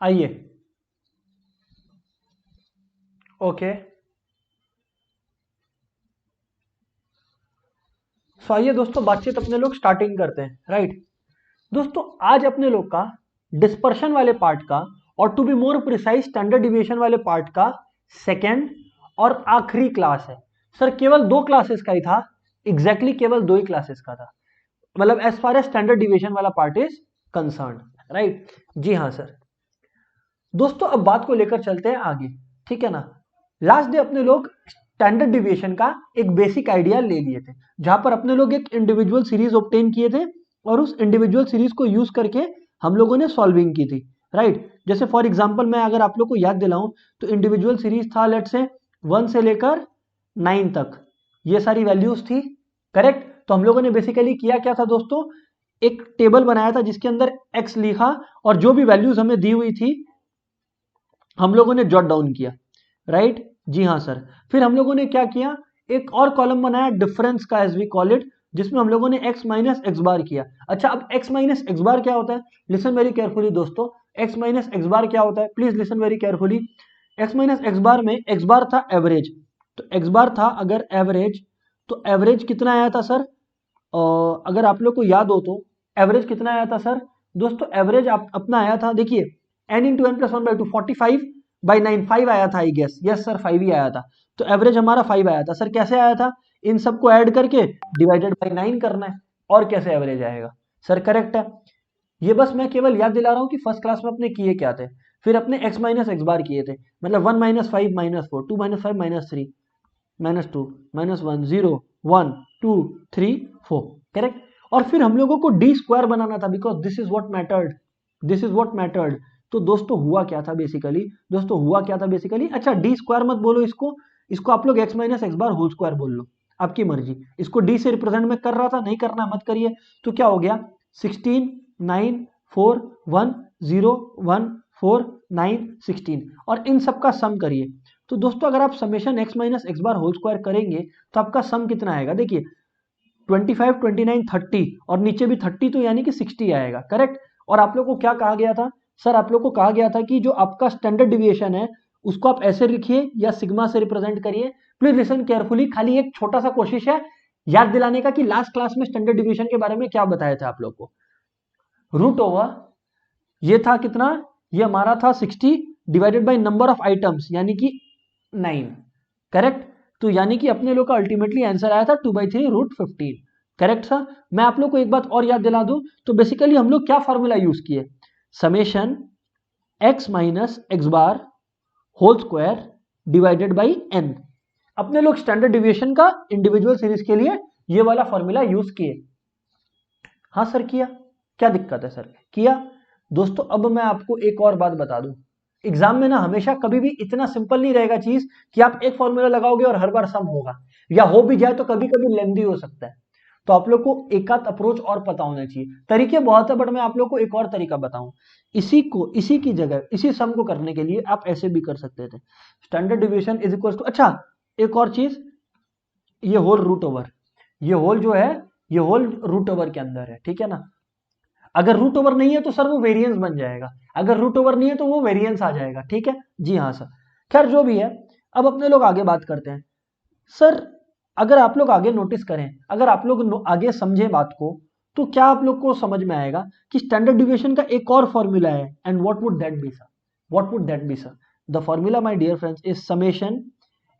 आइए, ओके। सो आइए दोस्तों, बातचीत अपने लोग स्टार्टिंग करते हैं, राइट। दोस्तों आज अपने लोग का डिस्पर्शन वाले पार्ट का, और to be more precise standard deviation वाले पार्ट का सेकेंड और आखिरी क्लास है। सर केवल 2 क्लासेस का ही था, एग्जैक्टली केवल 2 ही क्लासेस का था, मतलब as far as standard deviation वाला पार्ट इज कंसर्न, राइट। जी हाँ सर। दोस्तों अब बात को लेकर चलते हैं आगे, ठीक है ना। लास्ट डे अपने लोग स्टैंडर्ड डिविएशन का एक बेसिक आइडिया ले लिए थे, जहां पर अपने लोग एक इंडिविजुअल सीरीज ऑब्टेन किए थे, और उस इंडिविजुअल सीरीज को यूज करके हम लोगों ने सॉल्विंग की थी, राइट। जैसे फॉर एग्जांपल मैं अगर आप लोग को याद दिलाऊं, तो इंडिविजुअल सीरीज था लेट से 1 से लेकर 9 तक, ये सारी वैल्यूज थी, करेक्ट। तो हम लोगों ने बेसिकली किया क्या था दोस्तों, एक टेबल बनाया था जिसके अंदर x लिखा, और जो भी वैल्यूज हमें दी हुई थी हम लोगों ने जॉट डाउन किया, राइट। जी हाँ सर। फिर हम लोगों ने क्या किया, एक और कॉलम बनाया डिफरेंस का, एज वी कॉल इट, जिसमें हम लोगों ने x माइनस एक्स बार किया। अच्छा अब x माइनस एक्स बार क्या होता है, लिसन वेरी केयरफुली दोस्तों। x माइनस एक्स बार क्या होता है, please listen very carefully. x minus x बार में x बार था एवरेज, तो x बार था अगर एवरेज, तो एवरेज कितना आया था सर, अगर आप लोग को याद हो तो एवरेज कितना आया था सर दोस्तों, एवरेज आप अपना आया था, देखिए n into n plus one by two 45/9, 5 आया था आई गेस, यस सर 5 ही आया था। तो एवरेज हमारा 5 आया था सर, कैसे आया था, इन सबको ऐड करके डिवाइडेड बाई 9 करना है, और कैसे एवरेज आएगा सर, करेक्ट है। ये बस मैं केवल याद दिला रहा हूँ कि फर्स्ट क्लास में अपने किए क्या थे। फिर अपने x माइनस एक्स बार किए थे, मतलब 1 minus 5 minus 4, 2 minus 5 minus 3 minus 2 minus 1 0 1 2 3 4, correct. और फिर हम लोगों को डी स्क्वायर बनाना था, because this is what mattered, this is what mattered. तो दोस्तों हुआ क्या था बेसिकली, दोस्तों हुआ क्या था बेसिकली, अच्छा डी स्क्वायर मत बोलो इसको, इसको आप लोग x minus x bar whole square बोल लो, आपकी मर्जी। इसको डी से रिप्रेजेंट में कर रहा था, नहीं करना मत करिए। तो क्या हो गया, 16 9 4 1 0 1 4 9 16, और इन सब का सम करिए। तो दोस्तों अगर आप summation x minus x bar whole square करेंगे तो आपका सम कितना आएगा, देखिए 25 29 30, और नीचे भी 30, तो यानी कि 60 आएगा, करेक्ट। और आप लोग को क्या कहा गया था सर, आप लोग को कहा गया था कि जो आपका स्टैंडर्ड डिविएशन है उसको आप ऐसे लिखिए या सिग्मा से रिप्रेजेंट करिए। प्लीज लिसन केयरफुली, खाली एक छोटा सा कोशिश है याद दिलाने का कि लास्ट क्लास में स्टैंडर्ड डिविएशन के बारे में क्या बताया था आप लोग को। रूट ओवर ये था कितना, ये हमारा था 60 divided by number of items, यानी कि 9, करेक्ट। तो यानी कि अपने लोग का अल्टीमेटली आंसर आया था 2/3 √15, करेक्ट सर। मैं आप लोग को एक बात और याद दिला दूं, तो बेसिकली हम लोग क्या फॉर्मूला यूज किए, summation x minus x bar whole square divided by n। अपने लोग स्टैंडर्ड डिविएशन का इंडिविजुअल सीरीज के लिए ये वाला फॉर्मूला यूज किए। हाँ सर किया, क्या दिक्कत है सर, किया। दोस्तों अब मैं आपको एक और बात बता दूं, एग्जाम में ना हमेशा कभी भी इतना सिंपल नहीं रहेगा चीज कि आप एक फॉर्मूला लगाओगे और हर बार सम होगा, या हो भी जाए तो कभी कभी लेंदी हो सकता है। तो आप लोग को एक आध अप्रोच और पता होना चाहिए, तरीके बहुत है बट मैं आप लोग को एक और तरीका बताऊं, इसी की जगह इसी सम को करने के लिए आप ऐसे भी कर सकते थे, standard deviation is equal to, अच्छा एक और चीज, ये होल रूट ओवर, ये होल जो है ये होल रूट ओवर के अंदर है, ठीक है ना। अगर रूट ओवर नहीं है तो सर वो वेरिएंस बन जाएगा, अगर रूट ओवर नहीं है तो वो वेरिएंस आ जाएगा, ठीक है। जी हाँ सर, खैर जो भी है, अब अपने लोग आगे बात करते हैं। सर अगर आप लोग आगे नोटिस करें, अगर आप लोग आगे समझे बात को, तो क्या आप लोग को समझ में आएगा कि स्टैंडर्ड डिविएशन का एक और फॉर्मूला है, and what would that be sir, what would that be sir, the formula my dear friends is summation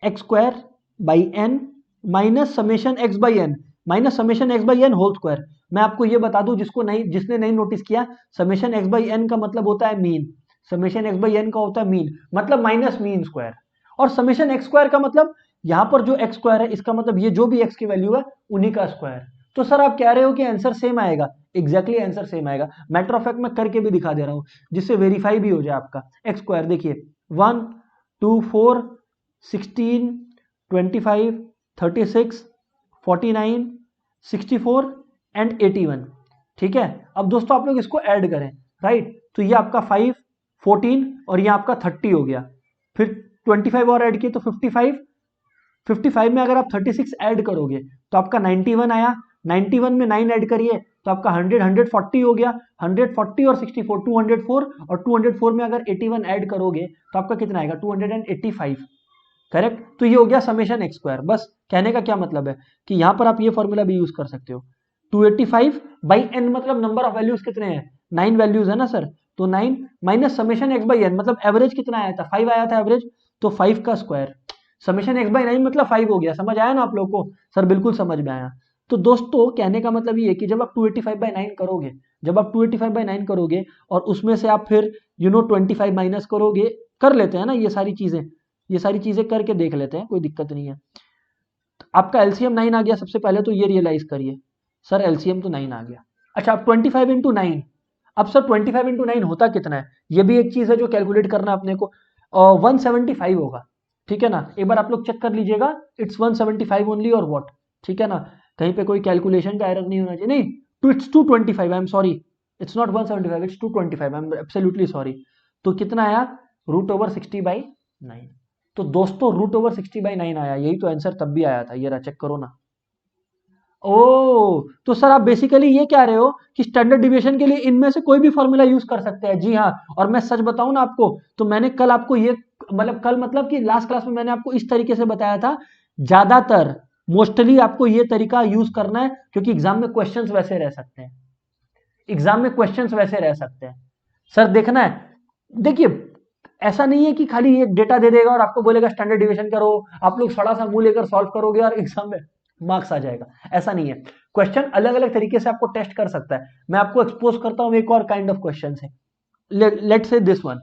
x square by n minus summation x by n minus summation x by n whole square. मैं आपको ये बता दूं जिसने नहीं notice किया, summation x by n का मतलब होता है mean, summation x by n का होता है मीन, मतलब माइनस मीन स्क्वायर, और समेशन एक्स स्क्वायर का मतलब यहां पर जो एक्स स्क्वायर है इसका मतलब ये जो भी एक्स की वैल्यू है उन्हीं का स्क्वायर। तो सर आप कह रहे हो कि आंसर सेम आएगा, एग्जैक्टली आंसर सेम आएगा। मैटर ऑफ फैक्ट मैं करके भी दिखा दे रहा हूं जिससे वेरीफाई भी हो जाए आपका। एक्स स्क्वायर देखिए 1 2 4 16 25 36 49 64 एंड 81, ठीक है। अब दोस्तों आप लोग इसको ऐड करें, राइट, तो ये आपका 5 14 और ये आपका 30 हो गया, फिर 25 और ऐड किए तो 55, 55 में अगर आप 36 ऐड करोगे तो आपका 91 आया, 91 में 9 ऐड करिए तो आपका 100 140 हो गया, 140 और 64 204, और 204 में अगर 81 ऐड करोगे तो आपका कितना आएगा 285, करेक्ट। तो ये हो गया समेशन एक्स स्क्वायर। बस कहने का क्या मतलब है कि यहां पर आप ये फॉर्मूला भी यूज कर सकते हो, 285 बाई एन, मतलब नंबर ऑफ वैल्यूज कितने हैं 9 वैल्यूज है ना सर, तो 9 minus summation x by n, मतलब एवरेज कितना आया था 5 आया था एवरेज, तो 5 का स्क्वायर, समेशन एक्स बाई 9 मतलब 5 हो गया। समझ आया ना आप लोग को? सर बिल्कुल समझ में आया। तो दोस्तों कहने का मतलब ये है कि जब आप 285 बाई 9 करोगे, जब आप 285 बाई 9 करोगे और उसमें से आप फिर 25 माइनस करोगे, कर लेते हैं ना ये सारी चीजें, ये सारी चीजें करके देख लेते हैं, कोई दिक्कत नहीं है। तो आपका एलसीएम 9 आ गया, सबसे पहले तो ये रियलाइज करिए सर एलसीएम तो 9 आ गया। अच्छा अब 25 इंटू 9, अब सर 25 इंटू 9 होता कितना है, ये भी एक चीज है जो कैलकुलेट करना अपने को, 175 होगा, ठीक है ना। एक बार आप लोग चेक कर लीजिएगा, इट्स 175 ओनली और व्हाट, ठीक है ना, कहीं पे कोई कैलकुलेशन का एरर नहीं होना चाहिए। नहीं, to it's 225, I am sorry, it's not 175, it's 225, I am absolutely sorry. तो कितना आया √60/9। तो दोस्तों √60/9 आया, यही तो आंसर तब भी आया था, ये रहा चेक करो ना। ओ, तो सर आप बेसिकली ये कह रहे हो कि स्टैंडर्ड डिविएशन के लिए इनमें से कोई भी फॉर्मूला यूज कर सकते हैं। जी हाँ, और मैं सच बताऊं ना आपको, तो मैंने कल आपको ये मतलब कल मतलब कि लास्ट क्लास में मैंने आपको इस तरीके से बताया था, ज्यादातर मोस्टली आपको ये तरीका यूज करना है, क्योंकि एग्जाम में क्वेश्चंस वैसे रह सकते हैं, एग्जाम में क्वेश्चंस वैसे रह सकते हैं। सर देखना है, देखिए ऐसा नहीं है कि खाली ये डेटा दे देगा और आपको बोलेगा स्टैंडर्ड डिविएशन करो, आप लोग सड़ा सा मुंह लेकर सॉल्व करोगे और एग्जाम में मार्क्स आ जाएगा, ऐसा नहीं है। क्वेश्चन अलग अलग तरीके से आपको टेस्ट कर सकता है। मैं आपको एक्सपोज करता हूं एक और काइंड ऑफ क्वेश्चन है, let's say this one,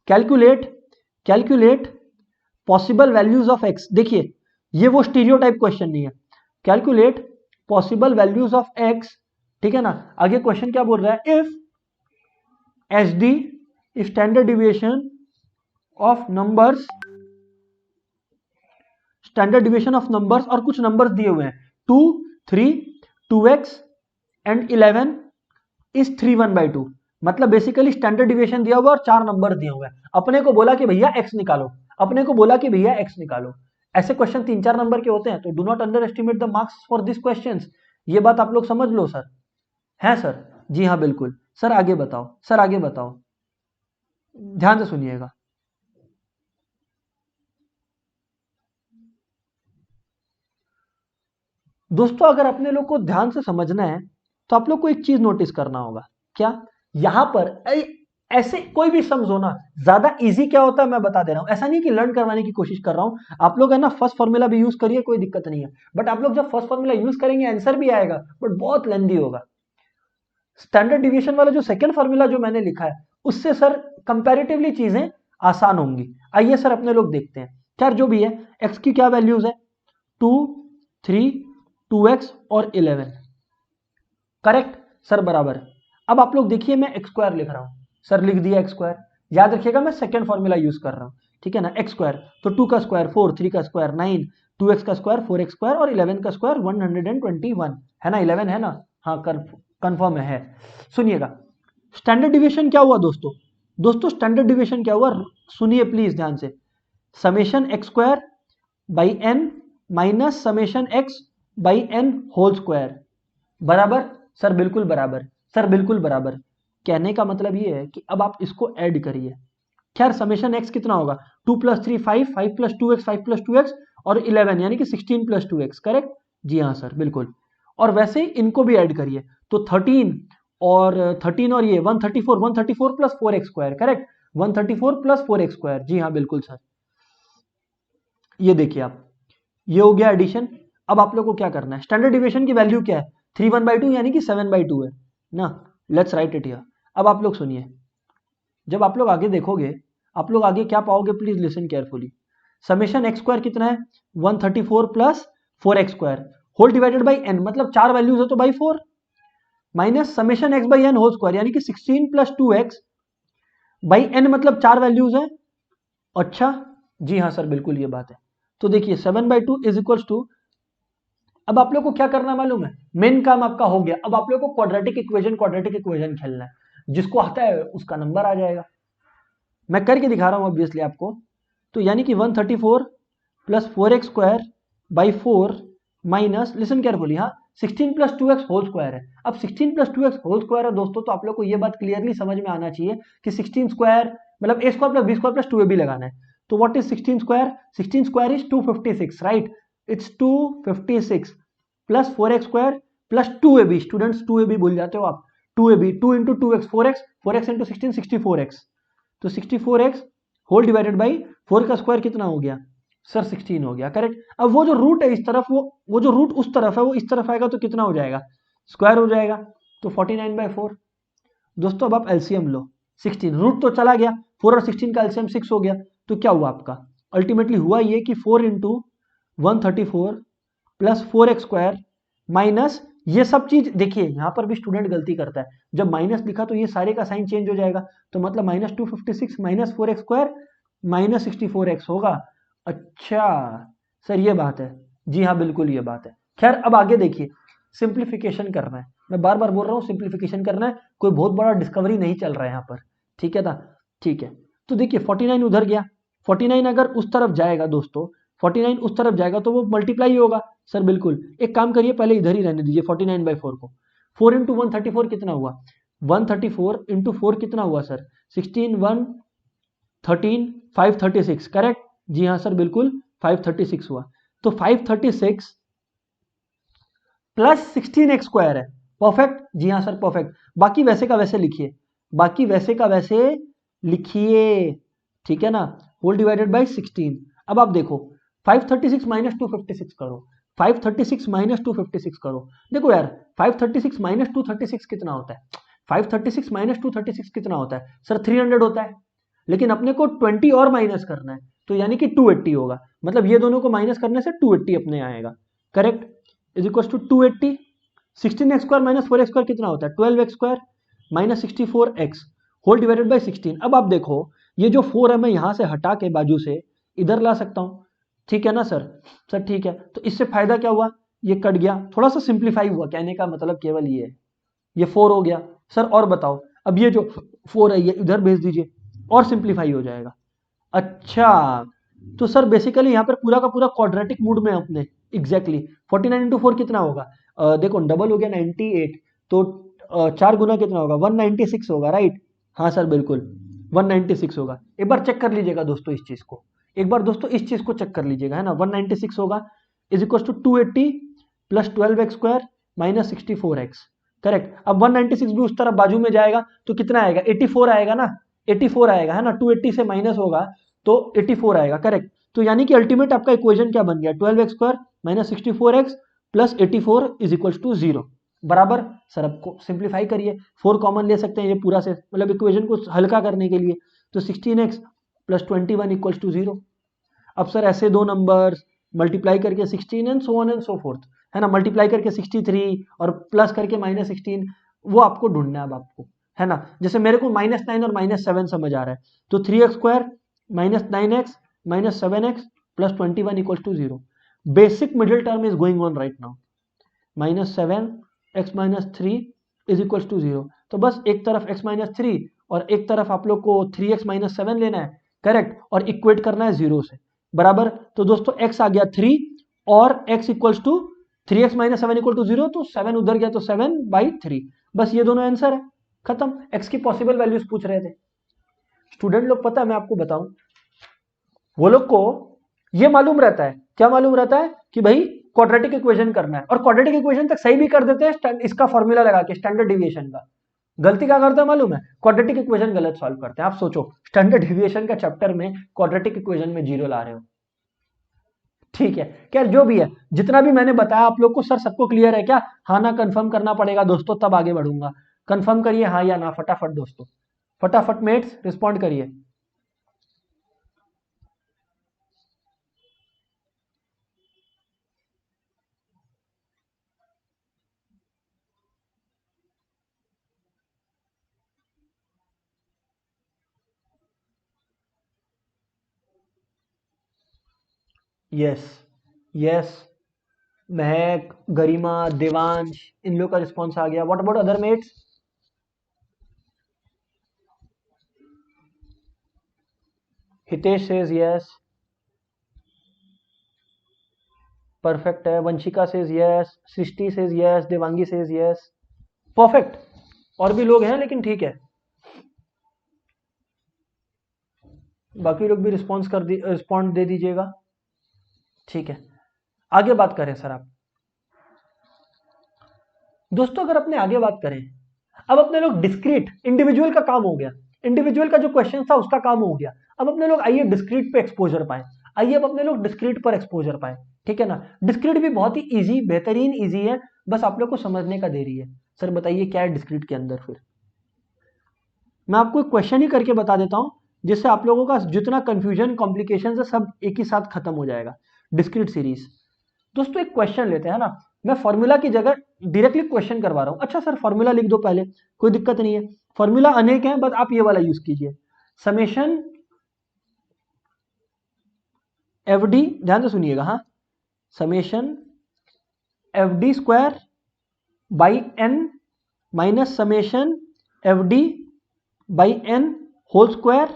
calculate calculate possible values of x. देखिए ये वो स्टीरियोटाइप क्वेश्चन नहीं है, calculate possible values of x, ठीक है ना। आगे क्वेश्चन क्या बोल रहा है, if H D standard deviation of numbers, standard deviation of numbers, और कुछ नंबर्स दिए हुए हैं 2 3 2x एंड 11 इज 3 1/2, मतलब बेसिकली स्टैंडर्ड डिविएशन दिया हुआ और 4 नंबर दिए हुए हैं, अपने को बोला कि भैया x निकालो, अपने को बोला कि भैया x निकालो। ऐसे क्वेश्चन 3-4 नंबर के होते हैं, तो do not under estimate the marks for this question, ये बात आप लोग समझ लो सर। है सर? जी हाँ बिल्कुल सर, आगे बताओ सर, आगे बताओ, ध्यान से सुनिएगा। दोस्तों अगर अपने लोग को ध्यान से समझना है तो आप लोग को एक चीज नोटिस करना होगा, क्या यहां पर ऐसे कोई भी सम्स हो ना, ज्यादा इजी क्या होता है मैं बता दे रहा हूं, ऐसा नहीं कि लर्न करवाने की कोशिश कर रहा हूं। आप लोग है ना फर्स्ट फॉर्मूला भी यूज करिए, कोई दिक्कत नहीं है, बट आप लोग जब फर्स्ट फॉर्मूला यूज करेंगे आंसर भी आएगा, बट बहुत लेंदी होगा। स्टैंडर्ड डिविएशन वाला जो सेकंड फॉर्मूला जो मैंने लिखा है, उससे सर कंपैरेटिवली चीजें आसान होंगी। आइए सर अपने लोग देखते हैं, खैर जो भी है, एक्स की क्या वैल्यूज है, 2 3 2x और 11, करेक्ट सर, बराबर। अब आप लोग देखिए मैं एक्स स्क्वायर लिख रहा हूं, सर लिख दिया एक्स स्क्वायर, याद रखिएगा मैं सेकंड फॉर्मूला यूज कर रहा हूं, ठीक है ना। एक्स स्क्वायर तो 2 का स्क्वायर 4, 3 का स्क्वायर 9, 2x का स्क्वायर 4x स्क्वायर और 11 का स्क्वायर 121 है ना, 11 है ना, हाँ कंफर्म है। सुनिएगा स्टैंडर्ड डिविएशन क्या हुआ दोस्तों, दोस्तों स्टैंडर्ड डिविएशन क्या हुआ, सुनिए प्लीज ध्यान से, summation x square by n minus summation x by n whole square, बराबर सर, बिल्कुल बराबर सर, बिल्कुल बराबर। कहने का मतलब ये है कि अब आप इसको ऐड करिए, खैर समेशन एक्स कितना होगा, 2 + 3 5, 5 + 2x 5 + 2x और 11 यानी कि 16 + 2x, करेक्ट। जी हाँ सर बिल्कुल, और वैसे ही इनको भी ऐड करिए, तो 13 और ये 134 134 + 4x square, correct, 134 + 4x square, जी हाँ बिल्कुल सर। ये देखिए आप, ये हो गया एडिशन। अब आप लोग को क्या करना है, स्टैंडर्ड डिविएशन की वैल्यू क्या है, 3 1/2 यानी कि 7/2 है ना, लेट्स राइट इट हियर। अब आप लोग सुनिए, जब आप लोग आगे देखोगे, आप लोग आगे क्या पाओगे, please listen carefully. Summation x square कितना है, 134 + 4x square whole divided by n, मतलब 4 वैल्यूज है तो by 4, minus summation x by n whole square यानी कि 16 + 2x बाई एन, मतलब 4 वैल्यूज है। अच्छा जी हाँ सर बिल्कुल ये बात है। तो देखिए 7/2 इज इक्वल टू, अब आप लोग को क्या करना मालूम है, मेन काम आपका हो गया, अब आप लोग को क्वाड्रेटिक इक्वेशन खेलना है, जिसको आता है उसका नंबर आ जाएगा। मैं करके दिखा रहा हूं ऑब्वियसली आपको, तो यानी कि 134 + 4x square by 4 minus, listen carefully, हाँ 16 प्लस 2x होल स्क्वायर है। अब 16 प्लस 2x होल स्क्वायर है दोस्तों, तो आप लोग को ये बात क्लियरली समझ में आना चाहिए कि 16 स्क्वायर मतलब a square plus b square plus 2ab लगाना है। तो what is 16 square? 16 square is 256, right? It's 256 plus 4x square plus 2ab, students 2ab भूल जाते हो आप, 2ab 2 into 2x 4x, 4x into 16 64x, तो 64x होल डिवाइडेड बाई 4 का square कितना हो गया सर? 16 हो गया, करेक्ट। अब वो जो रूट है इस तरफ, वो जो रूट उस तरफ है वो इस तरफ आएगा तो कितना हो जाएगा? स्क्वायर हो जाएगा, तो 49/4। दोस्तों अब आप एलसीएम लो, 16 रूट तो चला गया, 4 और 16 का एलसीएम 6 हो गया, तो क्या हुआ आपका? अल्टीमेटली हुआ ये कि 4 into 134 plus 4x square minus, ये सब चीज देखिए यहां पर भी स्टूडेंट गलती करता है, जब माइनस लिखा तो ये सारे का साइन चेंज हो जाएगा, तो मतलब -256 minus 4x square minus 64x होगा। अच्छा सर ये बात है, जी हाँ बिल्कुल ये बात है। खैर अब आगे देखिए, सिंप्लीफिकेशन करना है, मैं बार बार बोल रहा हूँ सिंप्लीफिकेशन करना है, कोई बहुत बड़ा डिस्कवरी नहीं चल रहा है यहाँ पर, ठीक है ना? ठीक है, तो देखिए 49 उधर गया, 49 अगर उस तरफ जाएगा दोस्तों, 49 उस तरफ जाएगा तो वो मल्टीप्लाई होगा सर, बिल्कुल। एक काम करिए पहले इधर ही रहने दीजिए 49/4 को, 4 इंटू 134 कितना हुआ? 134 इंटू 4 कितना हुआ सर? 16 1 13 536, करेक्ट? जी हाँ सर बिल्कुल 536 हुआ, तो 536 प्लस 16x स्क्वायर है, परफेक्ट, जी हाँ सर परफेक्ट। बाकी वैसे का वैसे लिखिए, बाकी वैसे का वैसे लिखिए, ठीक है ना? Whole divided by 16। अब आप देखो 536 माइनस 256 करो, 536 माइनस 256 करो, देखो यार 536 माइनस 236 कितना होता है? 536 माइनस 236 कितना होता है सर? 300 होता है, लेकिन अपने को 20 और माइनस करना है, तो यानी कि 280 होगा, मतलब ये दोनों को माइनस करने से 280 अपने आएगा, correct? Is equal to 280, 16x square minus 4x square कितना होता है? 12x square minus 64x whole divided by 16। अब आप देखो ये जो 4 है मैं यहां से हटा के बाजू से इधर ला सकता हूं, ठीक है ना सर? सर ठीक है, तो इससे फायदा क्या हुआ? ये कट गया, थोड़ा सा सिंप्लीफाई हुआ, कहने का मतलब केवल ये है, ये 4 हो गया सर। और बताओ, अब ये जो 4 है ये इधर भेज दीजिए और सिंप्लीफाई हो जाएगा। अच्छा, तो सर बेसिकली यहाँ पर पूरा का पूरा क्वाड्रेटिक मूड में अपने एग्जैक्टली 49 इंटू 4 कितना होगा? देखो डबल हो गया 98, तो 4 गुना कितना होगा? 196 होगा, राइट? हाँ सर बिल्कुल 196 होगा। एक बार चेक कर लीजिएगा दोस्तों इस चीज को, एक बार दोस्तों इस चीज को चेक कर लीजिएगा, है ना? 196 होगा is equal to 280 plus 12x square minus 64x, correct? अब 196 भी उस तरफ बाजू में जाएगा तो कितना आएगा? 84 आएगा ना, 84 आएगा, है ना? 280 से माइनस होगा तो 84 आएगा, करेक्ट? तो यानी कि अल्टीमेट आपका इक्वेशन क्या बन गया? 12x square minus 64x plus 84 is equal to 0, बराबर। सर आपको सिंप्लीफाई करिए, 4 कॉमन ले सकते हैं ये पूरा से, मतलब इक्वेशन को हल्का करने के लिए, तो 16x प्लस 21 इक्वल टू 0। अब सर ऐसे दो नंबर्स मल्टीप्लाई करके 16 and so on and so fourth, है ना? मल्टीप्लाई करके 63 और प्लस करके -16, वो आपको ढूंढना है अब आपको, है ना? जैसे मेरे को -9 और -7 समझ आ रहा है, तो 3x square -9x -7x plus 21 equal to 0। Basic middle term is going on right now, -7x -3 is equal to 0। तो बस एक तरफ x -3 और एक तरफ आप लोग को 3x -7 लेना है, करेक्ट? और इक्वेट करना है 0 से, बराबर। तो दोस्तों x आ गया 3 और x equals to 3x -7 equal to 0, तो 7 उधर गया तो 7/3, बस ये दोनों आंसर है, खत्म। x की पॉसिबल वैल्यूज पूछ रहे थे स्टूडेंट लोग, पता है मैं आपको बताऊं, वो लोग को ये मालूम रहता है, क्या मालूम रहता है? कि भाई क्वाड्रेटिक इक्वेशन करना है, और क्वाड्रेटिक इक्वेशन तक सही भी कर देते हैं इसका फॉर्मूला लगा के, स्टैंडर्ड डिविएशन का। गलती क्या करते हैं मालूम है? क्वाड्रेटिक इक्वेशन गलत सॉल्व करते हैं। आप सोचो स्टैंडर्ड डिविएशन का चैप्टर में क्वाड्रेटिक इक्वेशन में 0 ला रहे हो, ठीक है? क्या जो भी है, जितना भी मैंने बताया आप लोग को, सर सबको क्लियर है क्या? हाँ ना कंफर्म करना पड़ेगा दोस्तों, तब आगे बढ़ूंगा। कंफर्म करिए हाँ या ना फटाफट दोस्तों, फटाफट मेट्स रिस्पॉन्ड करिए। यस यस, महक, गरिमा, देवांश, इन लोग का रिस्पॉन्स आ गया। What about other mates? Hitesh says yes, perfect है, Vanshika says yes, Srishti says yes, Devangi says yes, perfect. और भी लोग हैं लेकिन ठीक है, बाकी लोग भी रिस्पॉन्ड दे दीजिएगा, ठीक है। आगे बात करें सर आप दोस्तों, अगर अपने आगे बात करें, अब अपने लोग डिस्क्रीट इंडिविजुअल का काम हो गया, इंडिविजुअल का जो क्वेश्चन था उसका काम हो गया। अब अपने लोग आइए डिस्क्रीट पे एक्सपोजर पाए, आइए अब अपने लोग डिस्क्रीट पर एक्सपोजर पाए, ठीक है ना। डिस्क्रीट भी बहुत ही इजी, बेहतरीन इजी है, बस आप लोग को समझने का देरी है। सर बताइए क्या है डिस्क्रीट के अंदर, फिर मैं आपको एक क्वेश्चन ही करके बता देता हूं, जिससे आप लोगों का जितना कंफ्यूजन कॉम्प्लिकेशन है सब एक ही साथ खत्म हो जाएगा। डिस्क्रीट सीरीज दोस्तों, एक क्वेश्चन लेते हैं ना, मैं फॉर्मूला की जगह डायरेक्टली क्वेश्चन करवा रहा हूं। अच्छा सर फॉर्मूला लिख दो पहले, कोई दिक्कत नहीं है, फॉर्मूला अनेक है, बस आप ये वाला यूज कीजिए, समेशन एफ डी, ध्यान से सुनिएगा, हाँ, summation f d square by n minus summation f d by n whole square,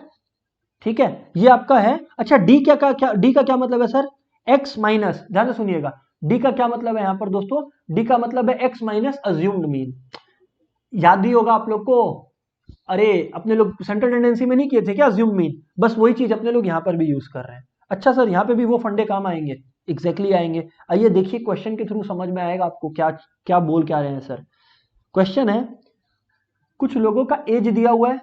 ठीक है, ये आपका है। अच्छा डी डी का क्या मतलब है सर, एक्स माइनस, ध्यान से सुनिएगा, डी का क्या मतलब है यहां पर दोस्तों, डी का मतलब है एक्स माइनस अज्यूम्ड मीन। याद ही होगा आप लोग को, अरे अपने लोग सेंट्रल टेंडेंसी में नहीं किए थे क्या अज्यूम मीन, बस वही चीज अपने लोग यहां पर भी यूज कर रहे हैं। अच्छा सर यहाँ पे भी वो फंडे काम आएंगे, एग्जैक्टली आएंगे। आइए देखिए क्वेश्चन के थ्रू समझ में आएगा आपको क्या क्या बोल क्या रहे हैं सर। क्वेश्चन है, कुछ लोगों का एज दिया हुआ है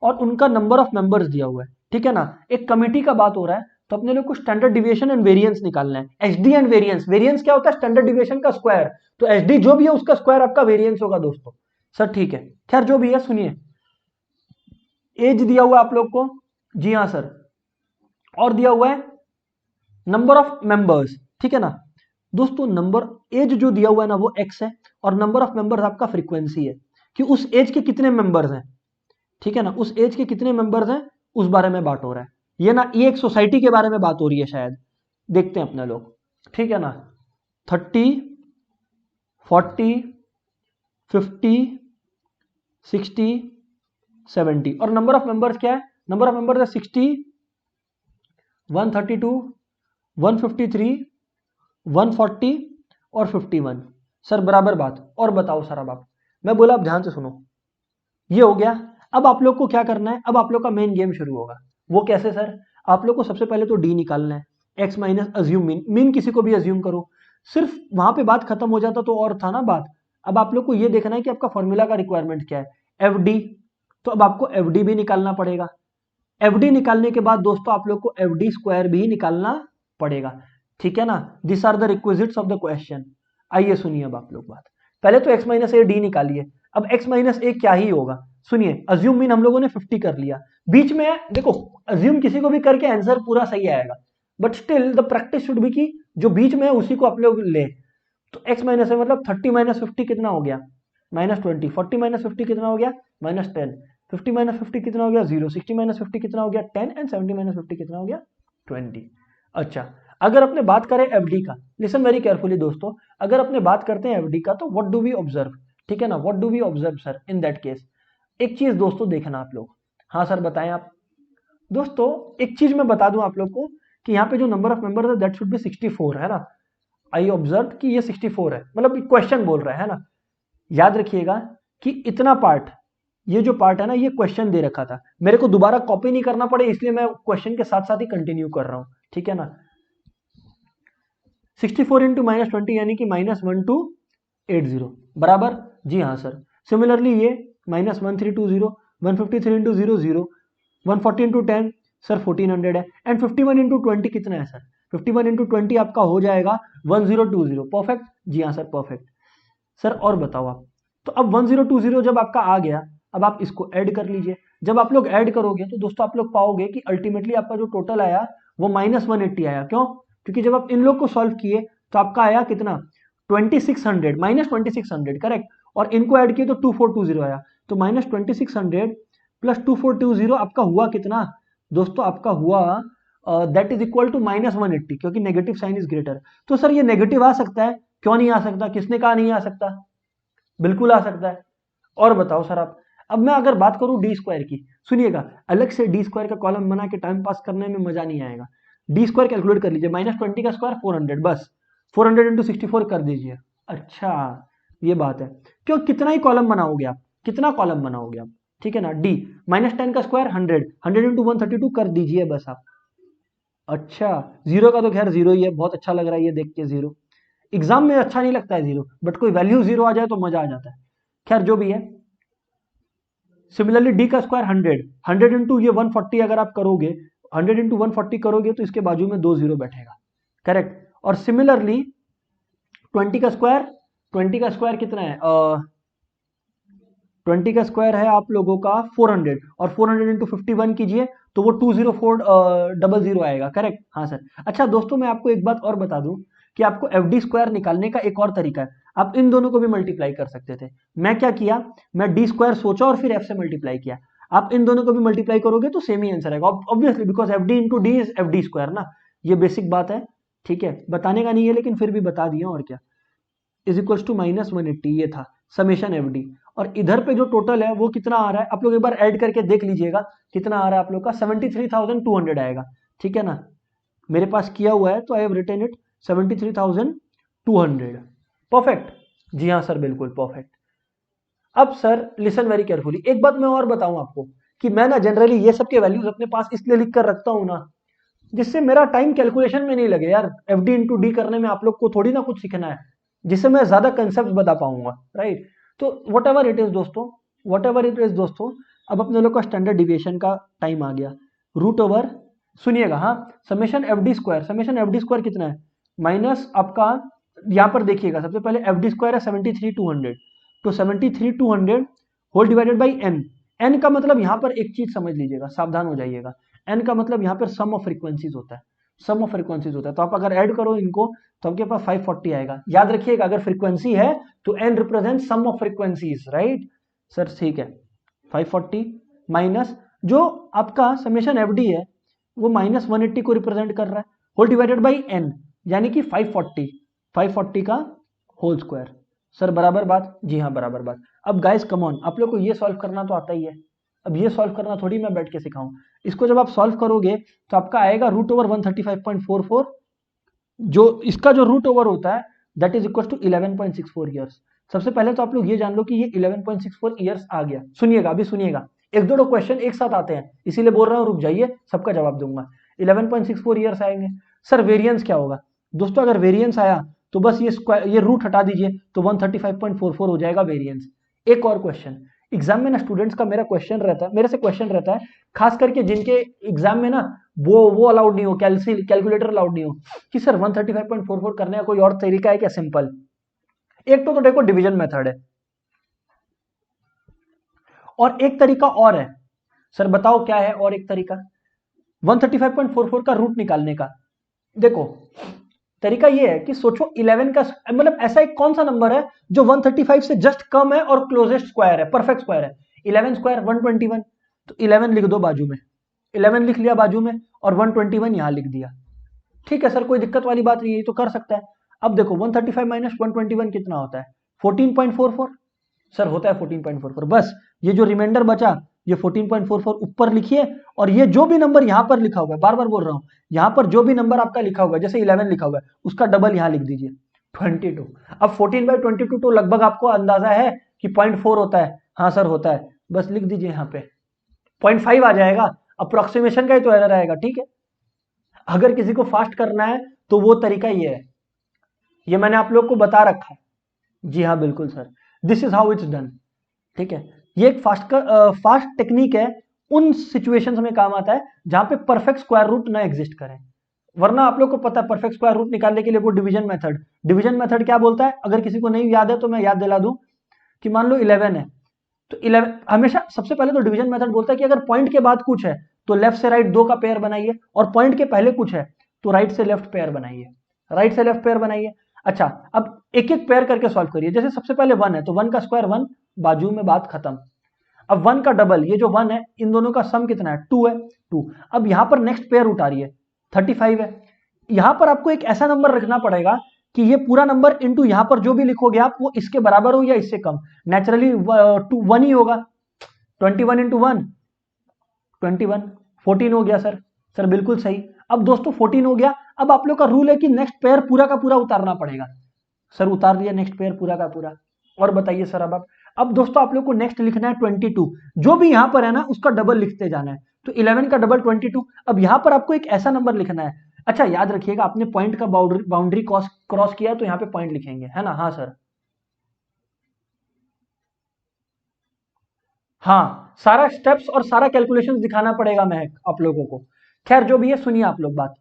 और उनका नंबर ऑफ मेंबर्स दिया हुआ है, ठीक है ना, एक कमिटी का बात हो रहा है, तो अपने लोग को स्टैंडर्ड डिविएशन एंड वेरिएंस निकालना है। एचडी एंड वेरिएंस, वेरिएंस क्या होता है, स्टैंडर्ड डिविएशन का स्क्वायर, तो एचडी जो भी है उसका स्क्वायर आपका वेरिएंस होगा दोस्तों। सर ठीक है, खैर जो भी है, सुनिए एज दिया हुआ है आप लोग को, जी हाँ सर, और दिया हुआ है नंबर ऑफ मेंबर्स, ठीक है ना दोस्तों। नंबर एज जो दिया हुआ है ना वो एक्स है, और नंबर ऑफ मेंबर्स आपका फ्रीक्वेंसी है, कि उस एज के कितने मेंबर्स हैं, ठीक है ना, उस एज के कितने मेंबर्स हैं उस बारे में बात हो रहा है। ये ना, ये एक सोसाइटी के बारे में बात हो रही है शायद, देखते हैं अपने लोग, ठीक है ना। 30, 40, 50, 60, 70, और नंबर ऑफ मेंबर्स क्या है, नंबर ऑफ मेंबर्स है 60, 132, 153, 140 और 51। सर बराबर बात, और बताओ सर, अब आप, मैं बोला आप ध्यान से सुनो, ये हो गया। अब आप लोग को क्या करना है, अब आप लोग का मेन गेम शुरू होगा। वो कैसे सर, आप लोग को सबसे पहले तो डी निकालना है, x minus assume mean, mean किसी को भी अज्यूम करो, सिर्फ वहां पे बात खत्म हो जाता तो और था ना बात। अब आप लोग को ये देखना है कि आपका फॉर्मूला का रिक्वायरमेंट क्या है, एफ डी, तो अब आपको एफ डी भी निकालना पड़ेगा। एफ डी निकालने के बाद दोस्तों आप लोग को एफ डी स्क्वायर भी निकालना पड़ेगा, ठीक है ना। This are the requisites of the question. आइए सुनिए अब आप लोग बात, पहले तो एक्स माइनस ए डी निकालिए। अब एक्स माइनस ए क्या ही होगा, सुनिए, अज्यूम मीन हम लोगों ने 50 कर लिया, बीच में देखो अज्यूम किसी को भी करके आंसर पूरा सही आएगा, but still the practice should be की जो बीच में है उसी को आप लोग ले। तो एक्स माइनस है मतलब 30 माइनस 50 कितना हो गया, -20, 40 माइनस 50 कितना हो गया, -10, 50 माइनस 50 कितना हो गया 0, 60 माइनस 50 कितना हो गया 10, एंड 70 माइनस 50 कितना हो गया 20। अच्छा, अगर अपने बात करें एफडी का, लिसन वेरी केयरफुली दोस्तों, अगर अपने बात करते हैं एफडी का, तो व्हाट डू वी ऑब्जर्व, ठीक है ना, what do we observe sir in that case. एक चीज दोस्तों देखना आप लोग, हाँ सर बताएं आप दोस्तों, एक चीज मैं बता दूं आप लोग को कि यहाँ पे जो नंबर ऑफ मेंबर है दैट शुड बी 64, है ना। आई ऑब्जर्व कि ये 64 है, मतलब क्वेश्चन बोल रहा है ना। याद रखिएगा कि इतना पार्ट, ये जो पार्ट है ना, ये क्वेश्चन दे रखा था, मेरे को दोबारा कॉपी नहीं करना पड़े, इसलिए मैं क्वेश्चन के साथ साथ ही कंटिन्यू कर रहा हूं, ठीक है ना। 64 इंटू -20 यानी कि -1280 बराबर, जी हाँ सर। सिमिलरली ये -1320, 153 इंटू 0 0, 140 इंटू 10 सर 1400 है, एंड 51 इंटू 20 कितना है सर, 51 इंटू 20 आपका हो जाएगा 1020, परफेक्ट, जी हाँ सर परफेक्ट। सर और बताओ आप, तो अब 1020 जब आपका आ गया, अब आप इसको ऐड कर लीजिए। जब आप लोग ऐड करोगे तो दोस्तों आप लोग पाओगे कि अल्टीमेटली आपका जो टोटल आया वो -180 आया। क्यों, क्योंकि जब आप इन लोग को सॉल्व किए तो आपका आया कितना 2600, -2600 करेक्ट, और इनको ऐड किए तो 2420 आया, तो -2600 प्लस 2420 आपका हुआ कितना दोस्तों, आपका हुआ दैट इज इक्वल टू -180, क्योंकि नेगेटिव साइन इज ग्रेटर। तो सर ये नेगेटिव आ सकता है, क्यों नहीं आ सकता, किसने कहा नहीं आ सकता, बिल्कुल आ सकता है। और बताओ सर आप, अब मैं अगर बात करूं डी स्क्वायर की, सुनिएगा, अलग से डी स्क्वायर का कॉलम बना के टाइम पास करने में मजा नहीं आएगा। डी स्क्वायर कैलकुलेट कर लीजिए, -20 का स्क्वायर 400, बस 400 इंटू 64 कर दीजिए। अच्छा, ये बात है। क्यों, कितना ही कॉलम बनाओगे आप, कितना कॉलम बनाओगे आप, ठीक है ना। डी -10 का स्क्वायर 100, 100 इंटू 132 कर दीजिए बस आप। अच्छा, जीरो का तो खैर जीरो ही है, बहुत अच्छा लग रहा है ये देख के। जीरो एग्जाम में अच्छा नहीं लगता है जीरो, बट कोई वैल्यू जीरो आ जाए तो मजा आ जाता है। खैर जो भी है, सिमिलरली डी का स्क्वायर 100, 100 इंटू ये 140 अगर आप करोगे, 100 इंटू 140 करोगे तो इसके बाजू में 2 जीरो बैठेगा, करेक्ट। और सिमिलरली 20 का स्क्वायर, 20 का स्क्वायर कितना है, 20 का स्क्वायर है आप लोगों का 400, और 400 इंटू 51 कीजिए तो वो 20400 आएगा, करेक्ट। हाँ सर। अच्छा दोस्तों, मैं आपको एक बात और बता दूं कि आपको एफ डी स्क्वायर निकालने का एक और तरीका है। आप इन दोनों को भी मल्टीप्लाई कर सकते थे। मैं क्या किया, मैं डी स्क्वायर सोचा और फिर एफ से मल्टीप्लाई किया। आप इन दोनों को भी मल्टीप्लाई करोगे तो सेम ही आंसर आएगा, obviously, because F D into D is F d square ना। ये बेसिक बात है, ठीक है, बताने का नहीं है लेकिन फिर भी बता दिया, और क्या। इज इक्वल्स टू -180, ये था समेशन एफ डी। और इधर पे जो टोटल है वो कितना आ रहा है, आप लोग एक बार ऐड करके देख लीजिएगा कितना आ रहा है आप लोग का, 73,200 आएगा, ठीक है ना। मेरे पास किया हुआ है तो I have written it 73,200। Perfect, जी हाँ सर, बिल्कुल परफेक्ट। अब सर लिसन वेरी केयरफुली, एक बात मैं और बताऊं आपको कि मैं ना जनरली ये सब के वैल्यूज अपने पास इसलिए लिख कर रखता हूं ना, जिससे मेरा टाइम कैलकुलेशन में नहीं लगे यार। एफ डी इंटू डी करने में आप लोग को थोड़ी ना कुछ सीखना है, जिससे मैं ज्यादा कंसेप्ट बता पाऊंगा, राइट। तो वट एवर इट इज दोस्तों, वट एवर इट इज दोस्तों, अब अपने लोग का स्टैंडर्ड डिविएशन का टाइम आ गया। रूट ओवर, सुनिएगा, हाँ, summation f d square, summation f d square कितना है, माइनस आपका, यहां पर देखिएगा सबसे पहले एफ डी स्क्वायर है 73,200, तो 73,200 whole divided by n. N का मतलब यहां पर एक चीज समझ लीजिएगा, सावधान हो जाइएगा, एन का मतलब यहां पर सम ऑफ फ्रीक्वेंसीज होता है, सम ऑफ फ्रीक्वेंसीज होता है। तो आप अगर ऐड करो इनको तो आपके पास 540 आएगा। याद रखिएगा, अगर फ्रीक्वेंसी है तो n represent sum of frequencies, right sir, ठीक है। 540 माइनस जो आपका समेशन एफ डी है वो -180 को रिप्रेजेंट कर रहा है, होल डिवाइडेड बाई एन, यानी कि 540 का होल स्क्वायर। सर बराबर बात, जी हाँ बराबर बात। अब गाइस कम ऑन, आप लोग को ये सॉल्व करना तो आता ही है, अब ये सॉल्व करना थोड़ी मैं बैठ के सिखाऊं। इसको जब आप सॉल्व करोगे तो आपका आएगा रूट ओवर 135.44, जो इसका जो रूट ओवर होता है that is equal to 11.64 years. सबसे पहले तो आप लोग ये जान लो कि ये 11.64 ईयर्स आ गया। सुनिएगा, अभी सुनिएगा, एक दो क्वेश्चन एक साथ आते हैं इसीलिए बोल रहा हूँ, रुक जाइए, सबका जवाब दूंगा। 11.64 ईयर्स आएंगे। सर वेरिएंस क्या होगा दोस्तों, अगर वेरिएंस आया तो बस ये रूट हटा दीजिए तो 135.44 हो जाएगा वेरिएंस। एक और क्वेश्चन, एग्जाम में ना स्टूडेंट्स का मेरा क्वेश्चन रहता है, मेरे से क्वेश्चन रहता है, खास करके जिनके एग्जाम में ना वो अलाउड नहीं हो, कैलकुलेटर अलाउड नहीं हो, कि सर 135.44 करने का कोई और तरीका है क्या सिंपल। एक तो देखो डिवीजन मेथड है, और एक तरीका और है। सर बताओ क्या है और एक तरीका, 135.44 का रूट निकालने का। देखो तरीका ये है कि सोचो 11 का मतलब ऐसा एक कौन सा नंबर है जो 135 से जस्ट कम है और क्लोजेस्ट स्क्वायर है, परफेक्ट स्क्वायर है। 11 स्क्वायर 121, तो 11 लिख दो बाजू में, 11 लिख लिया बाजू में, और 121 यहां लिख दिया, ठीक है सर, कोई दिक्कत वाली बात नहीं है, तो कर सकता है। अब देखो 135 माइनस 121 कितना होता है, 14.44, सर होता है 14.44। बस ये जो रिमाइंडर बचा ये 14.44 ऊपर लिखिए, और ये जो भी नंबर यहां पर लिखा हुआ है, बार बार बोल रहा हूं, यहां पर जो भी नंबर आपका लिखा हुआ है, जैसे 11 लिखा हुआ है उसका डबल यहां लिख दीजिए, 22। अब 14/22 तो लगभग आपको अंदाजा है कि 0.4 होता है, हाँ सर होता है, बस लिख दीजिए यहाँ पे 0.5 आ जाएगा, अप्रोक्सीमेशन का ही तो एरर आएगा, ठीक है। अगर किसी को फास्ट करना है तो वो तरीका ये है, ये मैंने आप लोग को बता रखा है, जी हाँ बिल्कुल sir, this is how it's done, ठीक है। ये एक फास्ट टेक्निक है, उन सिचुएशंस में काम आता है जहां पे परफेक्ट स्क्वायर रूट ना एग्जिस्ट करे, वरना आप लोग को पता है परफेक्ट स्क्वायर रूट निकालने के लिए वो डिवीजन मेथड क्या बोलता है, अगर किसी को नहीं याद है तो मैं याद दिला दूं कि मान लो 11 है, तो 11 हमेशा सबसे पहले तो डिवीजन मेथड बोलता है कि अगर पॉइंट के बाद कुछ है तो लेफ्ट से राइट 2 का पेयर बनाइए, और पॉइंट के पहले कुछ है तो राइट से लेफ्ट पेयर बनाइए, राइट से लेफ्ट पेयर बनाइए। अच्छा, अब एक एक पेयर करके सॉल्व करिए। जैसे सबसे पहले 1 है तो 1 का स्क्वायर 1, बाजू में बात खत्म। अब 1 का डबल, ये जो 1 है इन दोनों का सम कितना है, 2 है, 2। अब यहां पर नेक्स्ट पेयर उतारिए, 35 है। यहां पर आपको एक ऐसा नंबर रखना पड़ेगा कि ये पूरा नंबर इंटू यहां पर जो भी लिखोगे आप वो इसके बराबर हो या इससे कम, नेचुरली 1 ही होगा। 21 इंटू 1 21, 14 हो गया सर, सर बिल्कुल सही। अब दोस्तों 14 हो गया। अब आप लोग का रूल है कि नेक्स्ट पेयर पूरा का पूरा उतारना पड़ेगा। सर उतार दिया नेक्स्ट पेयर पूरा का पूरा। और बताइए सर अब दोस्तों आप लोग को नेक्स्ट लिखना है 22। जो भी यहां पर है ना उसका डबल लिखते जाना है। तो 11 का डबल 22। अब यहां पर आपको एक ऐसा नंबर लिखना है। अच्छा याद रखिएगा, आपने पॉइंट का बाउंड्री क्रॉस किया तो यहां पे पॉइंट लिखेंगे, है ना? हाँ सर। हाँ, सारा स्टेप्स और सारा कैलकुलेशंस दिखाना पड़ेगा मैं आप लोगों को। खैर जो भी है, सुनिए आप लोग बात।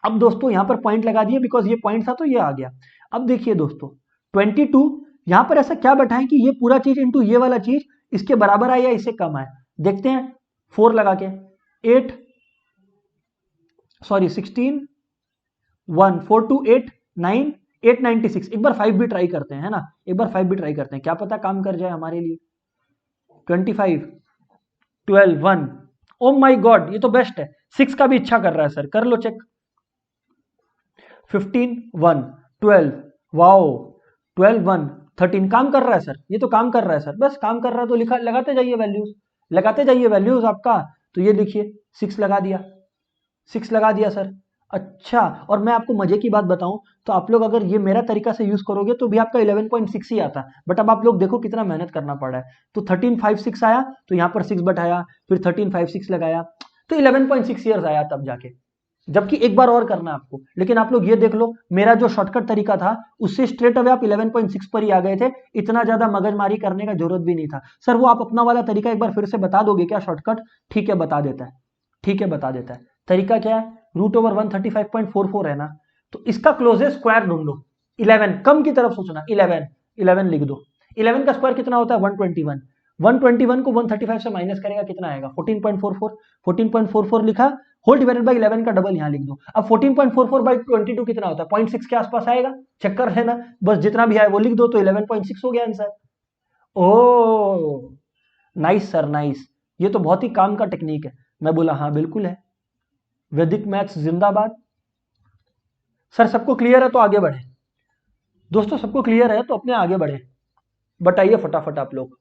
अब दोस्तों यहां पर पॉइंट लगा दिए, बिकॉज ये पॉइंट था तो ये आ गया। अब देखिए दोस्तों 22, यहां पर ऐसा क्या बैठा है कि ये पूरा चीज इंटू ये वाला चीज इसके बराबर आए या इससे कम आए। देखते हैं 4 लगा के। 8 सॉरी 16 1 4 2 8 9 896। एक बार 5 भी ट्राई करते हैं, है ना? एक बार 5 भी ट्राई करते हैं, क्या पता काम कर जाए हमारे लिए। 25 12 1। ओ माय गॉड, ये तो बेस्ट है। 6 का भी इच्छा कर रहा है सर, कर लो चेक। 15 1 12 वाओ 12 1 13। काम कर रहा है सर, ये तो काम कर रहा है सर। बस काम कर रहा है तो लिखा लगाते जाइए वैल्यूज, लगाते जाइए वैल्यूज आपका। तो ये देखिए 6 लगा दिया, 6 लगा दिया सर। अच्छा, और मैं आपको मजे की बात बताऊं तो आप लोग अगर ये मेरा तरीका से यूज करोगे तो भी आपका 11.6 ही आता। बट अब आप लोग देखो कितना मेहनत करना पड़ा है। तो 1356 आया तो यहां पर 6 बैठाया, फिर 1356 लगाया तो 11.6 ईयर्स आया तब जाके। जबकि एक बार और करना है आपको। लेकिन आप लोग ये देख लो, मेरा जो शॉर्टकट तरीका था उससे स्ट्रेट अवे आप 11.6 पर ही आ गए थे। इतना ज्यादा मगजमारी करने का जरूरत भी नहीं था। सर वो आप अपना वाला तरीका एक बार फिर से बता दोगे क्या शॉर्टकट? ठीक है बता देता है, ठीक है बता देता है। तरीका क्या है? रूट ओवर 135.44 है ना, तो इसका क्लोजेस्ट स्क्वायर ढूंढो। 11 कम की तरफ सोचना, 11 11 लिख दो। 11 का स्क्वायर कितना होता है? 121। 121 को 135 से माइनस करेगा कितना आएगा? 14.44। 14.44 लिखा, होल डिवाइडेड बाई 11 का डबल यहां लिख दो। अब 14.44 बाई 22 कितना होता है? 0.6 के आसपास आएगा, चेक कर लेना। बस जितना भी आए वो लिख दो, तो 11.6 हो गया आंसर। ओ नाइस सर नाइस, ये तो बहुत ही काम का टेक्निक है। मैं बोला हाँ बिल्कुल है, वैदिक मैथ्स जिंदाबाद। सर सबको क्लियर है तो आगे बढ़े। दोस्तों सबको क्लियर है तो अपने आगे बढ़े। बताइए फटाफट आप लोग,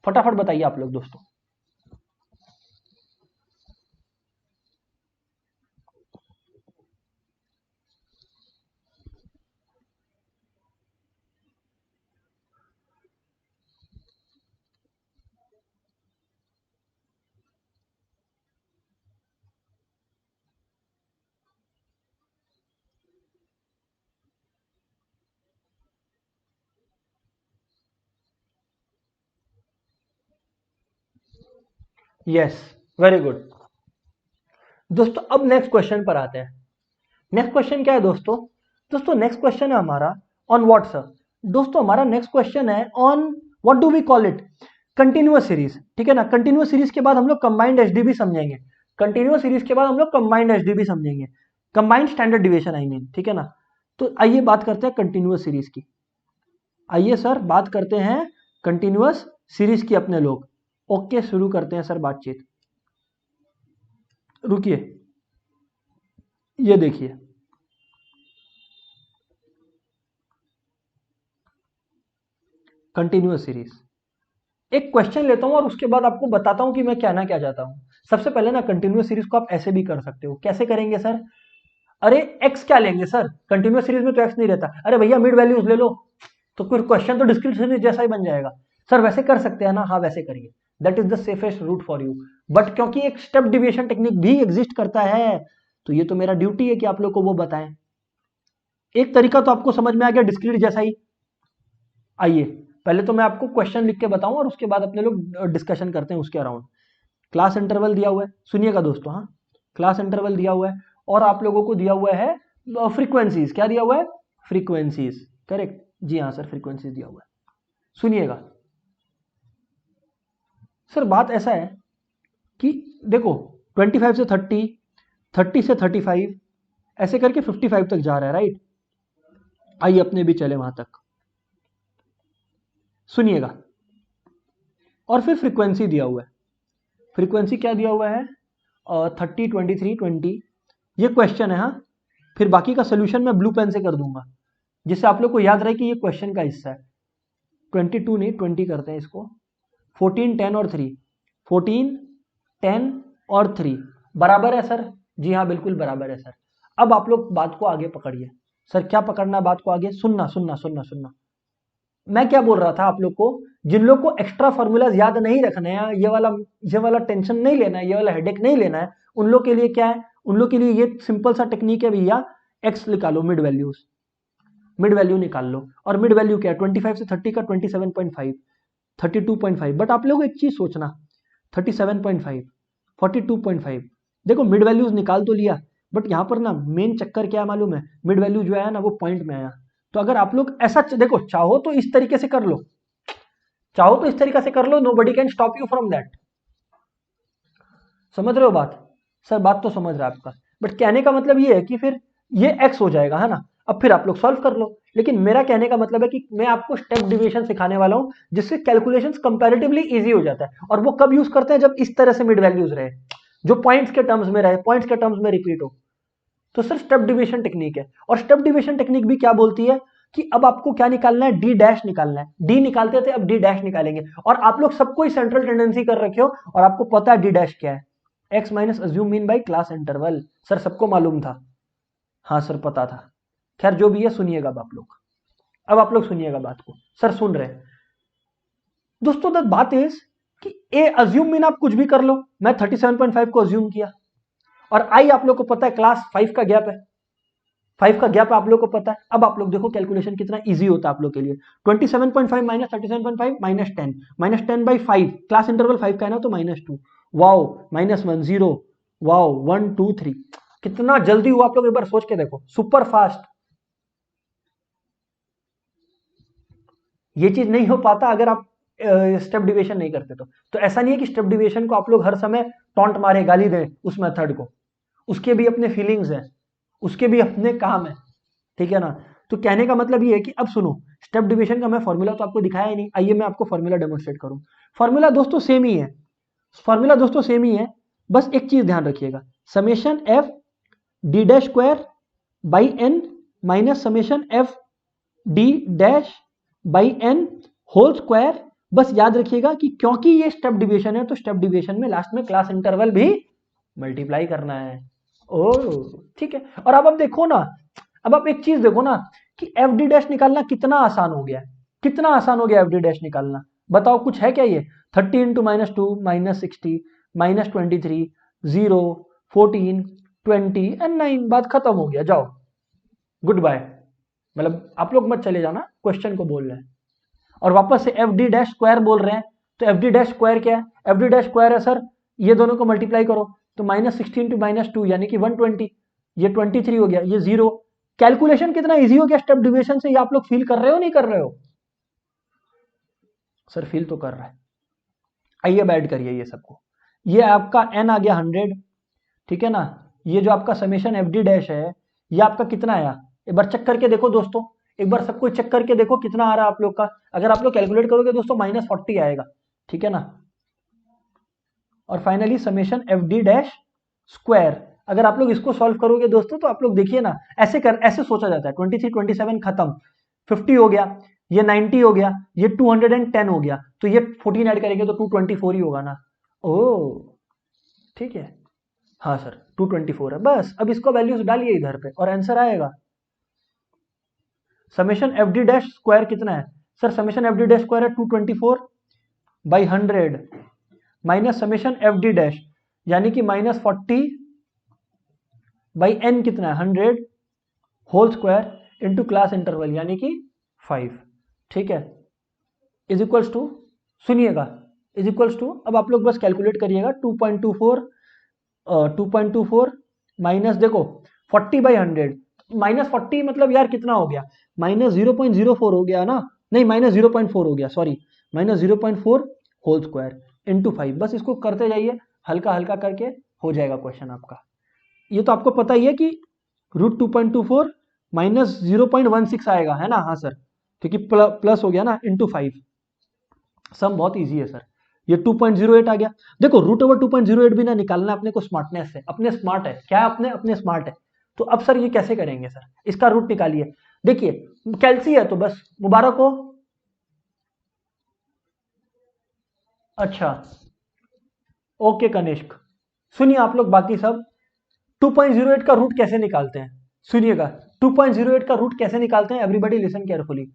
फटाफट बताइए आप लोग दोस्तों। Yes, very good. दोस्तों अब नेक्स्ट क्वेश्चन पर आते हैं। नेक्स्ट क्वेश्चन क्या है दोस्तों? दोस्तों नेक्स्ट क्वेश्चन है हमारा ऑन व्हाट सर? दोस्तों हमारा नेक्स्ट क्वेश्चन है on what do we call it? Continuous series, ठीक है ना? कंटिन्यूअस सीरीज के बाद हम लोग कंबाइंड एचडीबी समझेंगे। कंटिन्यूअस सीरीज के बाद हम लोग कंबाइंड एचडीबी समझेंगे, combined standard deviation I mean, ठीक है ना? तो आइए बात करते हैं कंटिन्यूअस सीरीज की। आइए सर बात करते हैं कंटिन्यूअस सीरीज की अपने लोग। ओके शुरू करते हैं सर बातचीत। रुकिए, ये देखिए कंटिन्यूअस सीरीज। एक क्वेश्चन लेता हूं और उसके बाद आपको बताता हूं कि मैं कहना क्या चाहता हूं। सबसे पहले ना कंटिन्यूअस सीरीज को आप ऐसे भी कर सकते हो। कैसे करेंगे सर? अरे एक्स क्या लेंगे सर? कंटिन्यूअस सीरीज में तो एक्स नहीं रहता। अरे भैया मिड वैल्यूज ले लो, तो फिर क्वेश्चन तो डिस्क्रीट सीरीज जैसा ही बन जाएगा। सर वैसे कर सकते हैं ना? हाँ वैसे करिए, that is the safest route for you. But क्योंकि एक स्टेप डिविएशन टेक्निक भी एग्जिस्ट करता है, तो ये तो मेरा ड्यूटी है कि आप लोग को वो बताएं। एक तरीका तो आपको समझ में आ गया डिस्क्रीट जैसा ही। आइए पहले तो मैं आपको क्वेश्चन लिख के बताऊं और उसके बाद अपने लोग डिस्कशन करते हैं उसके अराउंड। क्लास इंटरवल दिया हुआ है, सुनिएगा दोस्तों। हाँ, क्लास इंटरवल दिया हुआ है और आप लोगों को दिया हुआ है फ्रीक्वेंसीज। क्या दिया हुआ है? फ्रीक्वेंसीज, करेक्ट जी हाँ सर, फ्रीक्वेंसीज दिया हुआ है। सुनिएगा सर, बात ऐसा है कि देखो 25 से 30, 30 से 35, ऐसे करके 55 तक जा रहा है, राइट? आइए अपने भी चले वहां तक, सुनिएगा। और फिर फ्रीक्वेंसी दिया हुआ है। फ्रीक्वेंसी क्या दिया हुआ है? 30 23 20। ये क्वेश्चन है। हाँ, फिर बाकी का सोल्यूशन मैं ब्लू पेन से कर दूंगा, जिससे आप लोग को याद रहे कि ये क्वेश्चन का हिस्सा है। 22 नहीं 20 करते हैं इसको। 14 10 और 3, 14 10 और 3 बराबर है सर? जी हाँ, बिल्कुल बराबर है सर। अब आप लोग बात को आगे पकड़िए। सर क्या पकड़ना बात को आगे? सुनना सुनना सुनना सुनना। मैं क्या बोल रहा था आप लोग को, जिन लोग को एक्स्ट्रा फॉर्मूलाज याद नहीं रखने हैं, ये वाला टेंशन नहीं लेना है, ये वाला हेडेक नहीं लेना है, उन लोग के लिए क्या है? उन लोग के लिए ये सिंपल सा टेक्निक है भैया, एक्स निकालो, मिड वैल्यूज, मिड वैल्यू निकाल लो। और मिड वैल्यू क्या है? 25 से 30 का 27.5, 32.5। बट आप लोग एक चीज सोचना, 37.5, 42.5, देखो मिड वैल्यूज निकाल तो लिया, बट यहाँ पर ना मेन चक्कर क्या है मालूम है? मिड वैल्यू जो आया ना वो पॉइंट में आया। तो अगर आप लोग ऐसा देखो, चाहो तो इस तरीके से कर लो, चाहो तो इस तरीके से कर लो, nobody can stop you from that. समझ रहे हो बात? सर बात तो समझ रहा है आपका, बट कहने का मतलब ये है कि फिर ये एक्स हो जाएगा, है ना? अब फिर आप लोग सॉल्व कर लो। लेकिन मेरा कहने का मतलब है कि मैं आपको स्टेप डिविएशन सिखाने वाला हूं, जिससे कैलकुलेशंस कंपैरेटिवली इजी हो जाता है। और वो कब यूज करते हैं? जब इस तरह से मिड वैल्यूज रहे, जो पॉइंट्स के टर्म्स में रहे, पॉइंट्स के टर्म्स में रिपीट हो। तो सर स्टेप डिविएशन टेक्निक है। और स्टेप डिविएशन टेक्निक भी क्या बोलती है कि अब आपको क्या निकालना है? डी डैश निकालना है। डी निकालते थे, अब डी डैश निकालेंगे। और आप लोग सबको ही सेंट्रल टेंडेंसी कर रखे हो, और आपको पता है डी डैश क्या है? X minus assume mean by class interval. Sir सबको मालूम था? हाँ सर पता था। खैर जो भी है, सुनिएगा अब आप लोग, अब आप लोग सुनिएगा बात को। सर सुन रहे हैं दोस्तों? द बात इज कि ए अज्यूम मीन आप कुछ भी कर लो, मैं 37.5 को अज्यूम किया, और आई आप लोग को पता है क्लास 5 का गैप है, 5 का गैप आप लोग को पता है। अब आप लोग देखो कैलकुलेशन कितना इजी होता है आप लोग के लिए। 27.5 minus 37.5 minus 10, minus 10 by 5, class interval 5 का है ना, तो -2, वाओ, -1 0, वाओ 1 2 3। कितना जल्दी हुआ आप लोग एक बार सोच के देखो, सुपर फास्ट। ये चीज नहीं हो पाता अगर आप स्टेप डिविएशन नहीं करते। तो ऐसा नहीं है कि स्टेप डिविएशन को आप लोग हर समय टॉन्ट मारे, गाली दें उस मेथड को, उसके भी अपने फीलिंग्स हैं, उसके भी अपने काम है, ठीक है ना? तो कहने का मतलब ये है कि अब सुनो, स्टेप डिविएशन का मैं फॉर्मूला तो आपको दिखाया ही नहीं, आइए मैं आपको फॉर्मूला डेमोन्स्ट्रेट करूं। फॉर्मूला दोस्तों सेम ही है, फॉर्मूला दोस्तों सेम ही है, बस एक चीज ध्यान रखिएगा, summation f d dash square by n minus summation f d dash by n whole square. बस याद रखिएगा कि क्योंकि ये स्टेप डिविएशन है, तो स्टेप डिविएशन में लास्ट में क्लास इंटरवल भी मल्टीप्लाई करना है। ओ ठीक है। और अब देखो ना, अब आप एक चीज देखो ना कि एफ डी डैश निकालना कितना आसान हो गया है, कितना आसान हो गया एफ डी डैश निकालना। बताओ कुछ है क्या ये? 30 इंटू -2 -60 -23 0 14 20 एंड 9, बात खत्म हो गया, जाओ गुड बाय। मतलब आप लोग मत चले जाना, क्वेश्चन को बोल रहे हैं और वापस से एफ डी डैश स्क्वायर बोल रहे हैं। तो एफ डी डैश स्क्वायर क्या है? एफ डी डैश स्क्वायर है सर, ये दोनों को मल्टीप्लाई करो, तो -16 इंटू -2 यानी कि 120, ये 23 हो गया, ये 0। कैलकुलेशन कितना इजी हो गया स्टेप डिविएशन से, ये आप लोग फील कर रहे हो नहीं कर रहे हो? सर फील तो कर रहा है। आइए अब ऐड करिए ये सबको, ये आपका n आ गया 100, ठीक है ना? ये जो आपका समेशन एफ डी डैश है, ये आपका कितना आया? एक बार चेक करके देखो दोस्तों, एक बार सबको चेक करके देखो कितना आ रहा है आप लोग का। अगर आप लोग कैलकुलेट करोगे दोस्तों -40 आएगा, ठीक है ना? और finally summation f d dash square, अगर आप लोग इसको सॉल्व करोगे दोस्तों, तो आप लोग देखिए ना, ऐसे सोचा जाता है, 23 27 खत्म, 50 हो गया, ये 90 हो गया, ये 210 हो गया, तो ये 14 ऐड करेंगे तो 224 ही होगा ना? ओ ठीक है, हाँ सर 224 है। बस अब इसको वैल्यूज डालिए इधर पे और आंसर आएगा। Summation f d dash square कितना है? Sir summation f d dash square है 224 by 100 minus summation f d dash यानी कि -40 बाई एन कितना है? 100 whole square into class interval यानी कि 5, ठीक है, इज इक्वल्स टू, सुनिएगा, इज इक्वल्स टू, अब आप लोग बस कैलकुलेट करिएगा, 2.24 माइनस देखो 40 बाई 100, -40 मतलब यार कितना हो गया? -0.04 हो गया ना? नहीं -0.4 हो गया, सॉरी, -0.4 होल स्क्वायर इंटू 5। बस इसको करते जाइए, हल्का हल्का करके हो जाएगा क्वेश्चन आपका। ये तो आपको पता ही है कि √2.24 -0.16 आएगा, है ना? हाँ सर, क्योंकि प्लस हो गया ना, इंटू 5। सम बहुत इजी है सर। ये 2.08 आ गया। देखो √2.08 भी ना निकालना अपने को स्मार्टनेस है, अपने स्मार्ट है क्या, अपने स्मार्ट है। तो अब सर ये कैसे करेंगे सर? इसका रूट निकालिए। देखिए कैल्सी है तो बस मुबारक हो। अच्छा ओके कनिष्क, सुनिए आप लोग बाकी सब, 2.08 का रूट कैसे निकालते हैं, सुनिएगा 2.08 का रूट कैसे निकालते हैं, एवरीबॉडी लिसन केयरफुली।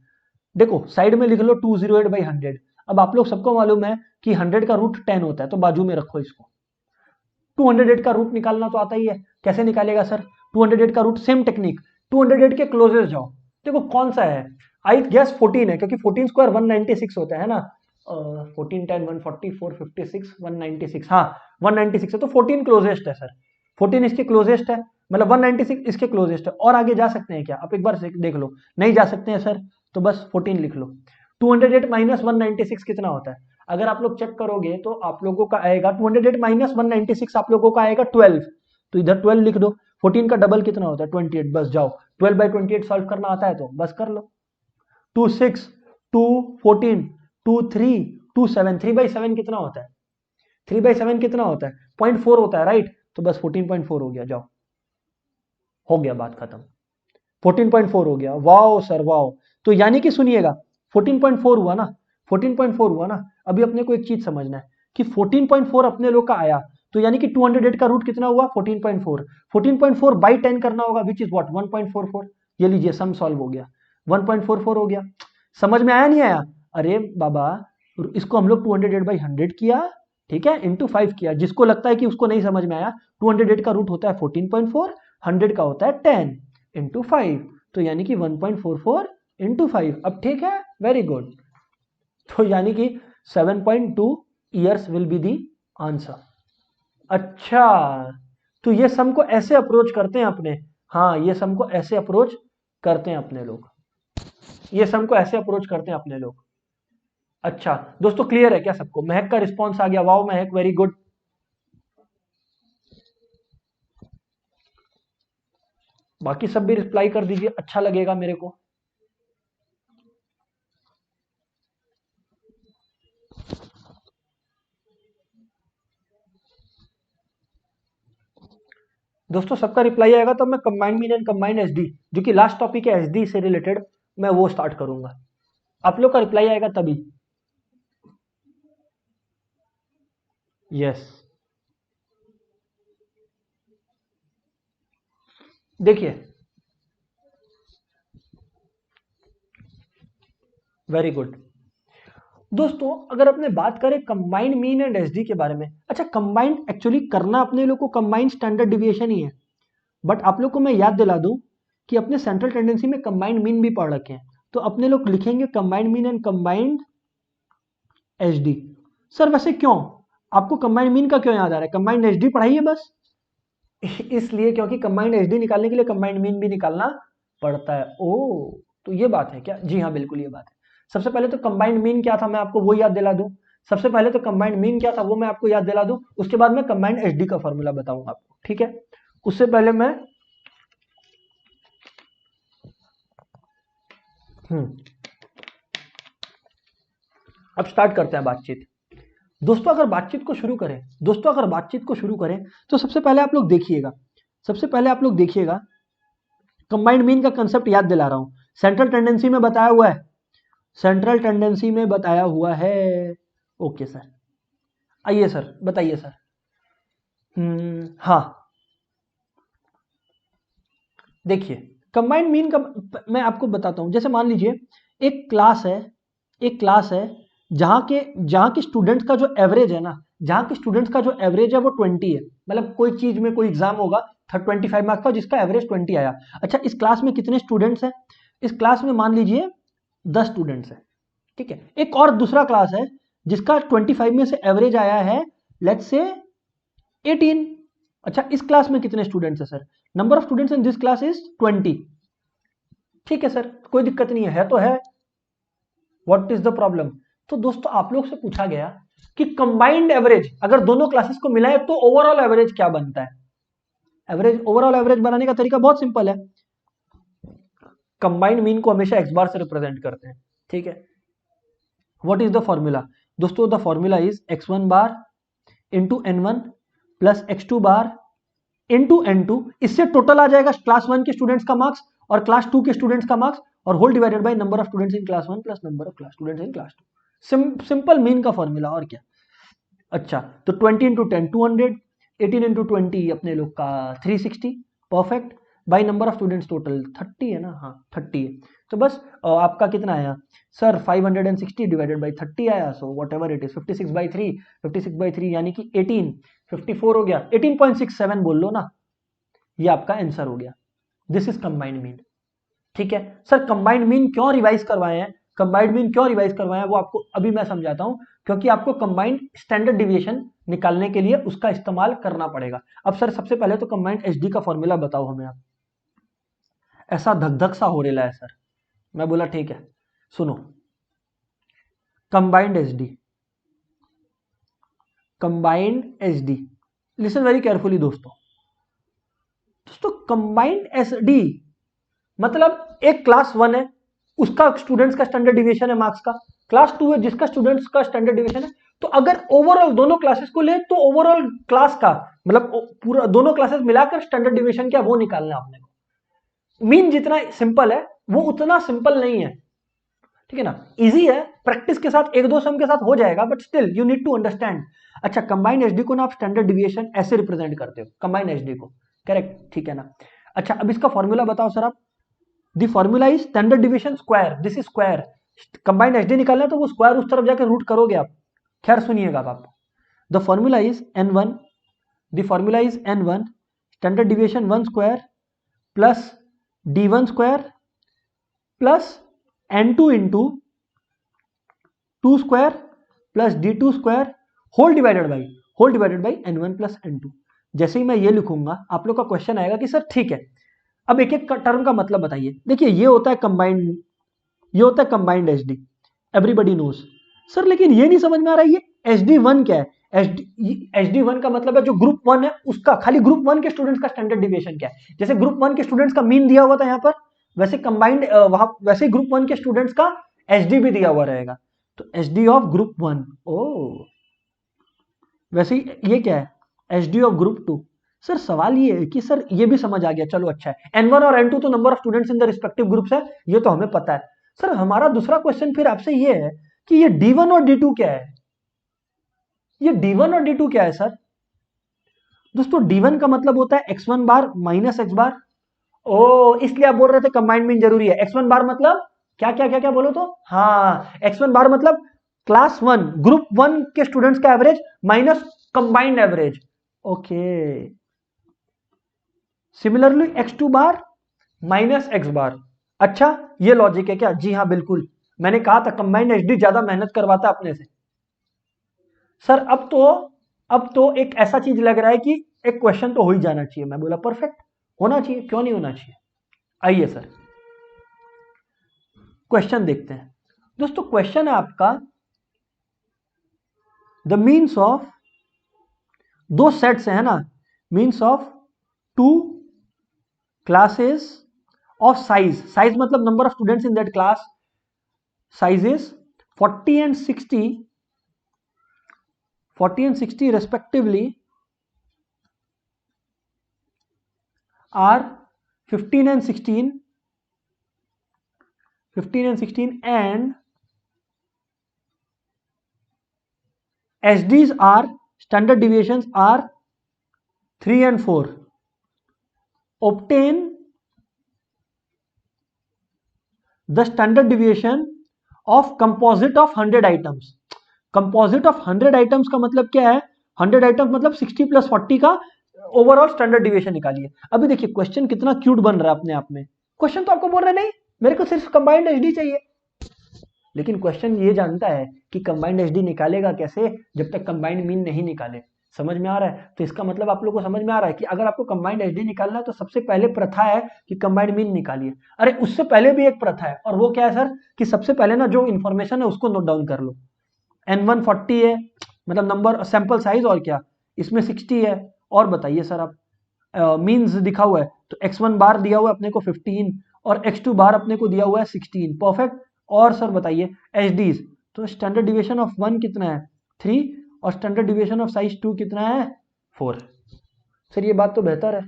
देखो साइड में लिख लो 208/100। अब आप लोग सबको मालूम है कि 100 का रूट 10 होता है, तो बाजू में रखो इसको। 208 का रूट निकालना तो आता ही है, कैसे निकालेगा सर 208 का रूट, सेम टेक्निक, 208 के क्लोजेस्ट जाओ, देखो कौन सा है, आई गेस 14 है, क्योंकि 14 स्क्वायर 196 होता है ना, 14 10 140 456 196, हाँ 196 है, तो 14 क्लोजेस्ट है सर, 14 इसके क्लोजेस्ट है, मतलब 196 इसके क्लोजेस्ट है। और आगे जा सकते हैं क्या, आप एक बार देख लो, नहीं जा सकते हैं सर, तो बस 14 लिख लो। 208 माइनस 196 कितना होता है, अगर आप लोग चेक करोगे तो आप लोगों का आएगा 208 माइनस 196 आप लोगों का आएगा 12, तो इधर 12 लिख दो। 14 का डबल कितना होता है 28, बस जाओ 12/28 सॉल्व करना आता है तो बस कर लो। 2 6 2 14 2 3 2 7, 3/7 कितना होता है, 3/7 कितना होता है 0.4 होता है, राइट, तो बस 14.4 हो गया, जाओ हो गया, बात खत्म, 14.4 हो गया, वाओ सर वाओ। तो यानी कि सुनिएगा 14.4 हुआ ना, 14.4 हुआ ना, अभी अपने को एक चीज समझना है कि 14.4 अपने लोग का आया, तो यानी कि 208 का रूट कितना हुआ 14.4, 14.4 बाई 10 करना होगा, विच इज व्हाट 1.44, ये लीजिए सम सॉल्व हो गया, 1.44 हो गया। समझ में आया नहीं आया, अरे बाबा इसको हम लोग 208/100 किया, ठीक है, इंटू 5 किया, जिसको लगता है कि उसको नहीं समझ में आया, 208 का रूट होता है 14.4, 100 का होता है 10 इंटू 5, तो यानी कि 1.44 इंटू 5, अब ठीक है, वेरी गुड, तो यानी कि 7.2 years will be the answer. अच्छा, तो ये सम को ऐसे अप्रोच करते हैं अपने, हाँ ये सम को ऐसे अप्रोच करते हैं अपने लोग, ये सम को ऐसे अप्रोच करते हैं अपने लोग। अच्छा दोस्तों क्लियर है क्या सबको, महक का रिस्पॉन्स आ गया, वाओ महक वेरी गुड। बाकी सब भी रिप्लाई कर दीजिए, अच्छा लगेगा मेरे को। दोस्तों सबका रिप्लाई आएगा तो मैं combined mean and combined SD, जो कि लास्ट टॉपिक है एसडी से रिलेटेड, मैं वो स्टार्ट करूंगा, आप लोग का रिप्लाई आएगा तभी। यस, देखिए वेरी गुड। दोस्तों अगर अपने बात करें कंबाइंड मीन एंड एसडी के बारे में, अच्छा कंबाइंड एक्चुअली करना अपने लोग को कंबाइंड स्टैंडर्ड डिविएशन ही है, बट आप लोग को मैं याद दिला दूं कि अपने सेंट्रल टेंडेंसी में कंबाइंड मीन भी पढ़ रखे हैं, तो अपने लोग लिखेंगे combined mean and combined SD. Sir वैसे क्यों आपको कंबाइंड मीन का क्यों याद आ रहा है, कंबाइंड एसडी पढ़ाइए बस। इसलिए क्योंकि कंबाइंड एसडी निकालने के लिए कंबाइंड मीन भी निकालना पड़ता है। ओ तो ये बात है क्या, जी हाँ बिल्कुल ये बात है। सबसे पहले तो कंबाइंड मीन क्या था मैं आपको वो याद दिला दूं, सबसे पहले तो कंबाइंड मीन क्या था वो मैं आपको याद दिला दूं, उसके बाद मैं कंबाइंड एसडी का फॉर्मूला बताऊंगा आपको, ठीक है। उससे पहले मैं अब स्टार्ट करते हैं बातचीत। दोस्तों अगर बातचीत को शुरू करें, दोस्तों अगर बातचीत को शुरू करें तो सबसे पहले आप लोग देखिएगा, सबसे पहले आप लोग देखिएगा कंबाइंड मीन का कंसेप्ट याद दिला रहा हूं, सेंट्रल टेंडेंसी में बताया हुआ है, सेंट्रल टेंडेंसी में बताया हुआ है। ओके सर, आइए सर बताइए सर। हाँ देखिए कंबाइंड मीन का मैं आपको बताता हूं, जैसे मान लीजिए एक क्लास है, एक क्लास है जहां के स्टूडेंट्स का जो एवरेज है ना, जहां के स्टूडेंट्स का जो एवरेज है वो 20 है, मतलब कोई चीज में कोई एग्जाम होगा 25 मार्क्स का जिसका एवरेज 20 आया। अच्छा इस क्लास में कितने स्टूडेंट्स हैं, इस क्लास में मान लीजिए 10 स्टूडेंट्स हैं, ठीक है। एक और दूसरा क्लास है जिसका 25 में से एवरेज आया है लेट्स से 18। अच्छा इस क्लास में कितने स्टूडेंट्स हैं sir, number of students in this class is 20, ठीक है सर कोई दिक्कत नहीं है तो है, व्हाट इज द प्रॉब्लम। तो दोस्तों आप लोग से पूछा गया कि कंबाइंड एवरेज अगर दोनों क्लासेस को मिलाए तो ओवरऑल एवरेज क्या बनता है, एवरेज ओवरऑल एवरेज बनाने का तरीका बहुत सिंपल है, कंबाइंड मीन को हमेशा एक्स बार से रिप्रेजेंट करते हैं, ठीक है। व्हाट इज द फॉर्मूला, दोस्तों the formula is x1 bar into n1 plus x2 bar into n2, इससे टोटल आ जाएगा क्लास 1 के स्टूडेंट्स का मार्क्स और क्लास 2 के स्टूडेंट्स का मार्क्स, और whole divided by number of students in class 1 plus number of class students in class 2, simple mean का formula और क्या। अच्छा, तो 20 इंटू 10 200, 18 इंटू 20 अपने लोग का 360, perfect. By number of students total 30 है ना, हाँ 30 है। तो बस आपका कितना आया सर, 560 डिवाइडेड बाई 30 आया, so what ever it is 56/3, 56/3 यानी कि 18, 54 हो गया, 18.67 बोल लो ना, ये आपका आंसर हो गया। This is combined mean. ठीक है सर, कंबाइंड मीन क्यों रिवाइज करवाए हैं, कंबाइंड मीन क्यों रिवाइज करवाए हैं वो आपको अभी मैं समझाता हूं, क्योंकि आपको कंबाइंड स्टैंडर्ड डिविएशन निकालने के लिए उसका इस्तेमाल करना पड़ेगा। अब सर सबसे पहले तो कंबाइंड एचडी का फॉर्मूला बताओ हमें आप। ऐसा धक धक सा हो रहा है सर, मैं बोला ठीक है, सुनो, combined HD, combined HD, listen very carefully दोस्तों। दोस्तों कंबाइंड एचडी मतलब एक क्लास 1 है, उसका स्टूडेंट्स का स्टैंडर्ड डिविएशन है मार्क्स का, क्लास 2 है जिसका स्टूडेंट्स का स्टैंडर्ड डिविएशन है। तो अगर ओवरऑल दोनों क्लासेस को ले तो ओवरऑल क्लास का मतलब पूरा दोनों क्लासेस मिलाकर स्टैंडर्ड डिविएशन क्या वो निकालना है आपने को। मीन जितना सिंपल है वो उतना सिंपल नहीं है, ठीक है ना, इजी है, प्रैक्टिस के साथ एक दो सम के साथ हो जाएगा, but still you need to understand. अच्छा, कंबाइंड एचडी को ना आप स्टैंडर्ड डिविएशन ऐसे रिप्रेजेंट करते हो, कंबाइंड एचडी को, करेक्ट, ठीक है ना। अच्छा, अब इसका फॉर्मूला बताओ सर आप। The formula is standard deviation square, this is square, combined HD निकालना है तो वो स्क्वायर उस तरफ जाकर रूट करोगे आप। खैर सुनिएगा आप, the formula is n1, the formula is n1 standard deviation 1 square plus d1 square plus n2 into 2 square plus d2 square whole divided by n1 plus n2। जैसे ही मैं ये लिखूंगा आप लोग का क्वेश्चन आएगा कि सर ठीक है, अब एक एक टर्म का मतलब बताइए। देखिए ये होता है कंबाइंड, ये होता है combined HD, everybody knows. Sir लेकिन ये नहीं समझ में आ रहा है ये HD1 क्या है। HD1 का मतलब है जो ग्रुप 1 है उसका, खाली ग्रुप 1 के स्टूडेंट्स का स्टैंडर्ड डिविएशन क्या है। जैसे ग्रुप 1 के स्टूडेंट्स का मीन दिया हुआ था यहाँ पर, वैसे कंबाइंड वहां वैसे ग्रुप 1 के स्टूडेंट्स का एचडी भी दिया हुआ रहेगा, तो एचडी ऑफ ग्रुप 1। ओ वैसे ये क्या है, एचडी ऑफ ग्रुप 2। सर सवाल ये है कि सर ये भी समझ आ गया, चलो अच्छा है, n1 और n2 तो number of students in the respective groups है, ये तो हमें पता है। सर हमारा दूसरा क्वेश्चन फिर आपसे ये है कि ये d1 और d2 क्या है, ये d1 और d2 क्या है सर। दोस्तों d1 का मतलब होता है x1 बार माइनस x बार। ओ इसलिए आप बोल रहे थे कंबाइंड मीन जरूरी है। x1 बार मतलब क्या क्या क्या क्या बोलो तो, हाँ x1 बार मतलब क्लास 1 ग्रुप 1 के स्टूडेंट्स का average minus combined average. Okay, similarly x2 बार माइनस x बार। अच्छा ये लॉजिक है क्या, जी हाँ बिल्कुल, मैंने कहा था कंबाइंड एचडी ज्यादा मेहनत करवाता अपने से। सर अब तो एक ऐसा चीज लग रहा है कि एक क्वेश्चन तो हो ही जाना चाहिए। मैं बोला परफेक्ट, होना चाहिए, क्यों नहीं होना चाहिए। आइए सर क्वेश्चन देखते हैं। दोस्तों क्वेश्चन है आपका, द मीन्स ऑफ, दो सेट्स है ना, means of two classes of size, size मतलब number of students in that class, sizes 40 and 60, 40 and 60 respectively are 15 and 16, 15 and 16, and HDs are, standard deviations are 3 and 4. Obtain the standard deviation of composite of 100 items. Composite of 100 items का मतलब क्या है, 100 items मतलब 60 plus 40 का overall standard deviation निकालिए। अभी देखिए question कितना क्यूट बन रहा है अपने आप में। क्वेश्चन तो आपको बोल रहे नहीं मेरे को सिर्फ कंबाइंड एचडी चाहिए, लेकिन क्वेश्चन ये जानता है कि कंबाइंड एचडी निकालेगा कैसे जब तक कंबाइंड मीन नहीं निकाले। समझ में आ रहा है, तो इसका मतलब आप लोग को समझ में आ रहा है कि अगर आपको कंबाइंड एचडी निकालना है तो सबसे पहले प्रथा है कि कंबाइंड मीन निकालिए। अरे उससे पहले भी एक प्रथा है, और वो क्या है सर कि सबसे पहले ना जो इन्फॉर्मेशन है उसको नोट डाउन कर लो। n1 40 है मतलब नंबर सैंपल साइज, और क्या इसमें 60 है, और बताइए सर आप मीन्स दिखा हुआ है तो x1 बार दिया हुआ है अपने को 15 और x2 बार अपने को दिया हुआ है 16, परफेक्ट। और सर बताइए एचडीज, तो स्टैंडर्ड डिविएशन ऑफ 1 कितना है 3 और स्टैंडर्ड डिविएशन ऑफ साइज 2 कितना है 4। सर ये बात तो बेहतर है,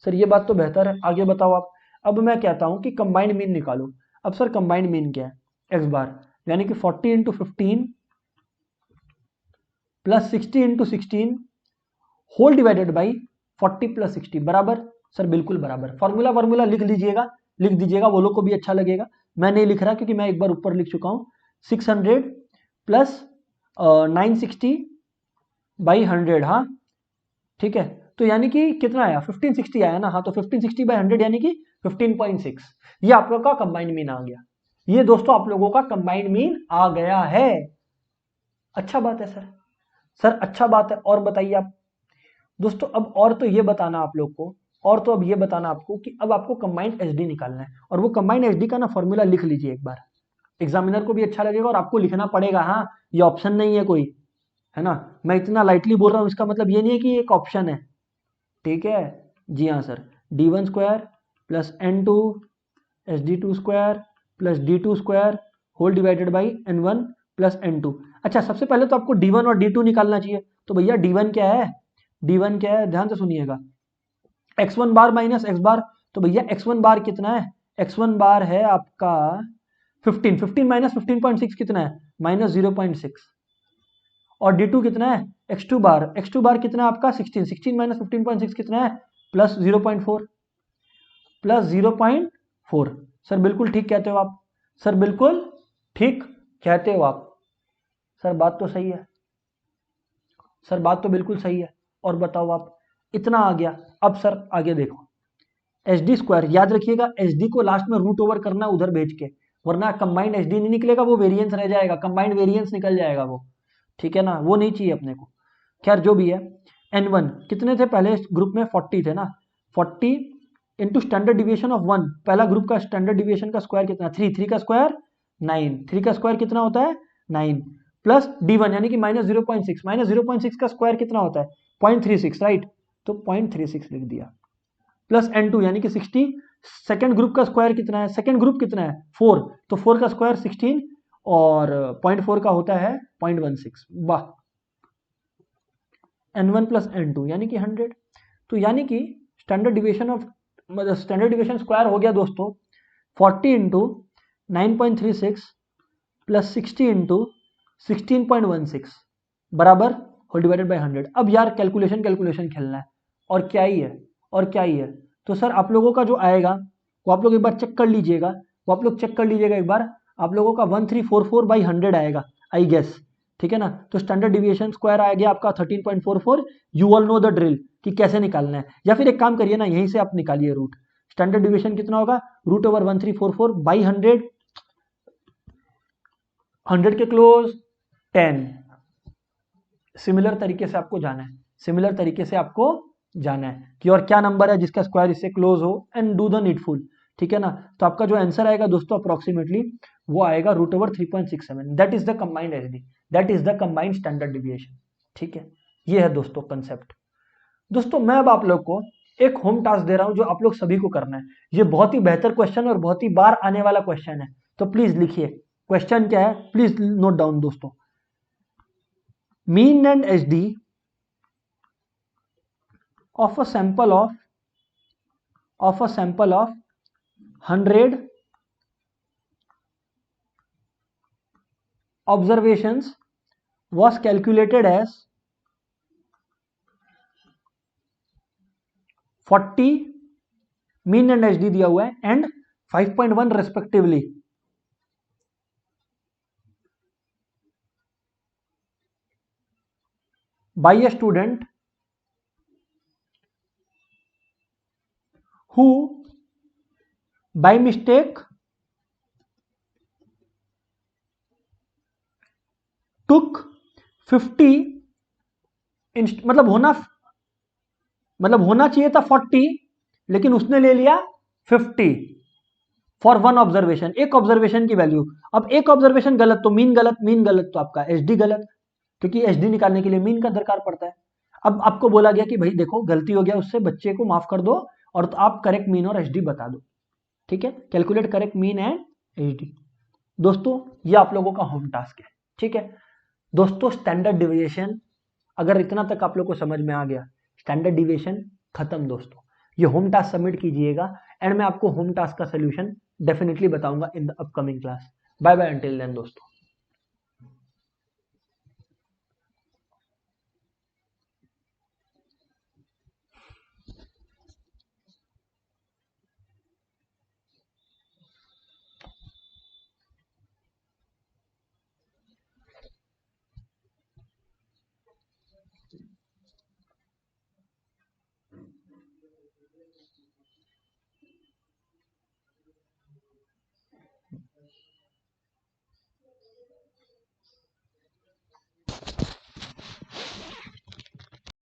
सर ये बात तो बेहतर है, आगे बताओ आप। अब मैं कहता हूं कि कंबाइंड मीन निकालो। अब सर कंबाइंड मीन क्या है, x बार यानी कि 40 into 15 plus 60 into 16 whole divided by 40 plus 60 बराबर। सर बिल्कुल बराबर। फॉर्मूला लिख लीजिएगा, लिख दीजिएगा, वो लोग को भी अच्छा लगेगा। मैं नहीं लिख रहा क्योंकि मैं एक बार ऊपर लिख चुका हूं। 600 प्लस 960 बाई 100। हाँ ठीक है, तो यानी कि कितना आया, 1560 आया ना। हाँ तो 1560 बाई 100 यानी कि 15.6। ये आप लोगों का कंबाइंड मीन आ गया। ये दोस्तों आप लोगों का कंबाइंड मीन आ गया है। अच्छा बात है सर, सर अच्छा बात है। और बताइए आप दोस्तों, अब और तो ये बताना आप लोग को, और तो अब ये बताना आपको कि अब आपको कंबाइंड एचडी निकालना है। और वो कंबाइंड एचडी का ना फॉर्मूला लिख लीजिए एक बार, एग्जामिनर को भी अच्छा लगेगा और आपको लिखना पड़ेगा। हाँ ये ऑप्शन नहीं है कोई, है ना। मैं इतना लाइटली बोल रहा हूँ, इसका मतलब ये नहीं है कि एक ऑप्शन है। ठीक है जी हाँ sir, d1 square plus n2 sd2 square plus d2 square whole divided by n1 plus n2। अच्छा सबसे पहले तो आपको d1 और d2 निकालना चाहिए। तो भैया d1 क्या है, d1 क्या है, ध्यान से सुनिएगा, x1 बार माइनस x बार। तो भैया x1 बार कितना है, x1 बार है आपका 15, 15 माइनस 15.6 कितना है, माइनस 0.6। और d2 कितना है, x2 बार, x2 बार कितना है आपका 16, 16 माइनस 15.6 कितना है, प्लस 0.4, प्लस 0.4। सर बिल्कुल ठीक कहते हो आप, सर बिल्कुल ठीक कहते हो आप। सर बात तो सही है, सर बात तो बिल्कुल सही है। और बताओ आप, इतना आ गया। अब सर आगे देखो, एच डी स्क्वायर याद रखिएगा, एच डी को लास्ट में रूट ओवर करना उधर भेज के, वरना कंबाइंड एच डी नहीं निकलेगा, वो वेरिएंस रह जाएगा, कंबाइंड वेरिएंस निकल जाएगा वो। ठीक है ना, वो नहीं चाहिए अपने को। खैर जो भी है, n1 कितने थे पहले ग्रुप में, 40 थे ना। 40 इंटू स्टैंडर्ड डिविएशन ऑफ 1, पहला ग्रुप का स्टैंडर्ड डिविएशन का स्क्वायर कितना, 3, 3 का स्क्वायर 9, 3 का स्क्वायर कितना होता है 9, प्लस d1 यानी कि माइनस 0.6, माइनस 0.6 का स्क्वायर कितना होता है 0.36, राइट। तो 0.36 लिख दिया, प्लस n2 यानी कि 60। सेकेंड ग्रुप का स्क्वायर कितना है, सेकेंड ग्रुप कितना है 4, तो 4 का स्क्वायर 16 और 0.4 का होता है 0.16। वाह, n1 प्लस n2 यानी कि 100। तो यानी कि स्टैंडर्ड डिविएशन ऑफ, मतलब स्टैंडर्ड डिविएशन स्क्वायर हो गया दोस्तों 40 इंटू 9.36 प्लस 60 इंटू 16.16 बराबर होल डिवाइडेड बाई 100। अब यार कैलकुलेशन कैलकुलेशन खेलना है, और क्या ही है, और क्या ही है। तो सर आप लोगों का जो आएगा वो आप लोग एक बार चेक कर लीजिएगा, वो आप लोग चेक कर लीजिएगा एक बार। आप लोगों का 1344 बाई 100 आएगा आई गेस। ठीक है ना, तो स्टैंडर्ड डिविएशन स्क्वायर आ गया आपका 13.44। You all know the drill कि कैसे निकालना है, या फिर एक काम करिए ना, यहीं से आप निकालिए रूट। स्टैंडर्ड डिविएशन कितना होगा, रूट ओवर 1344 बाई 100, 100 के क्लोज 10। सिमिलर तरीके से आपको जाना है, सिमिलर तरीके से आपको जाना है कि और क्या नंबर है जिसका स्क्वायर इससे क्लोज हो, एंड डू द नीडफुल। ठीक है ना, तो आपका जो आंसर आएगा दोस्तों अप्रोक्सीमेटली वो आएगा root over 3.67। That is the combined HD, that is the combined standard deviation. ठीक है, ये है दोस्तों कंसेप्ट। दोस्तों मैं अब आप लोग को एक होम टास्क दे रहा हूं जो आप लोग सभी को करना है। ये बहुत ही बेहतर क्वेश्चन और बहुत ही बार आने वाला क्वेश्चन है, तो प्लीज लिखिए क्वेश्चन क्या है, प्लीज नोट डाउन दोस्तों। mean and HD of a sample of 100 observations was calculated as 40 mean and HD दिया हुआ है and 5.1 respectively by a student who by mistake took 50 मतलब होना चाहिए था 40, लेकिन उसने ले लिया 50 फॉर वन ऑब्जर्वेशन, एक ऑब्जर्वेशन की वैल्यू। अब एक ऑब्जर्वेशन गलत तो मीन गलत, मीन गलत तो आपका एचडी गलत, क्योंकि एचडी निकालने के लिए मीन का दरकार पड़ता है। अब आपको बोला गया कि भाई देखो गलती हो गया, उससे बच्चे को माफ कर दो और तो आप करेक्ट मीन और एचडी बता दो। ठीक है, calculate correct mean and HD. दोस्तों ये आप लोगों का होम टास्क है। ठीक है दोस्तों, स्टैंडर्ड डिविएशन अगर इतना तक आप लोग को समझ में आ गया, स्टैंडर्ड डिविएशन खत्म दोस्तों। ये होम टास्क सबमिट कीजिएगा एंड मैं आपको होम टास्क का सोल्यूशन डेफिनेटली बताऊंगा in the upcoming class. Bye bye until then दोस्तों।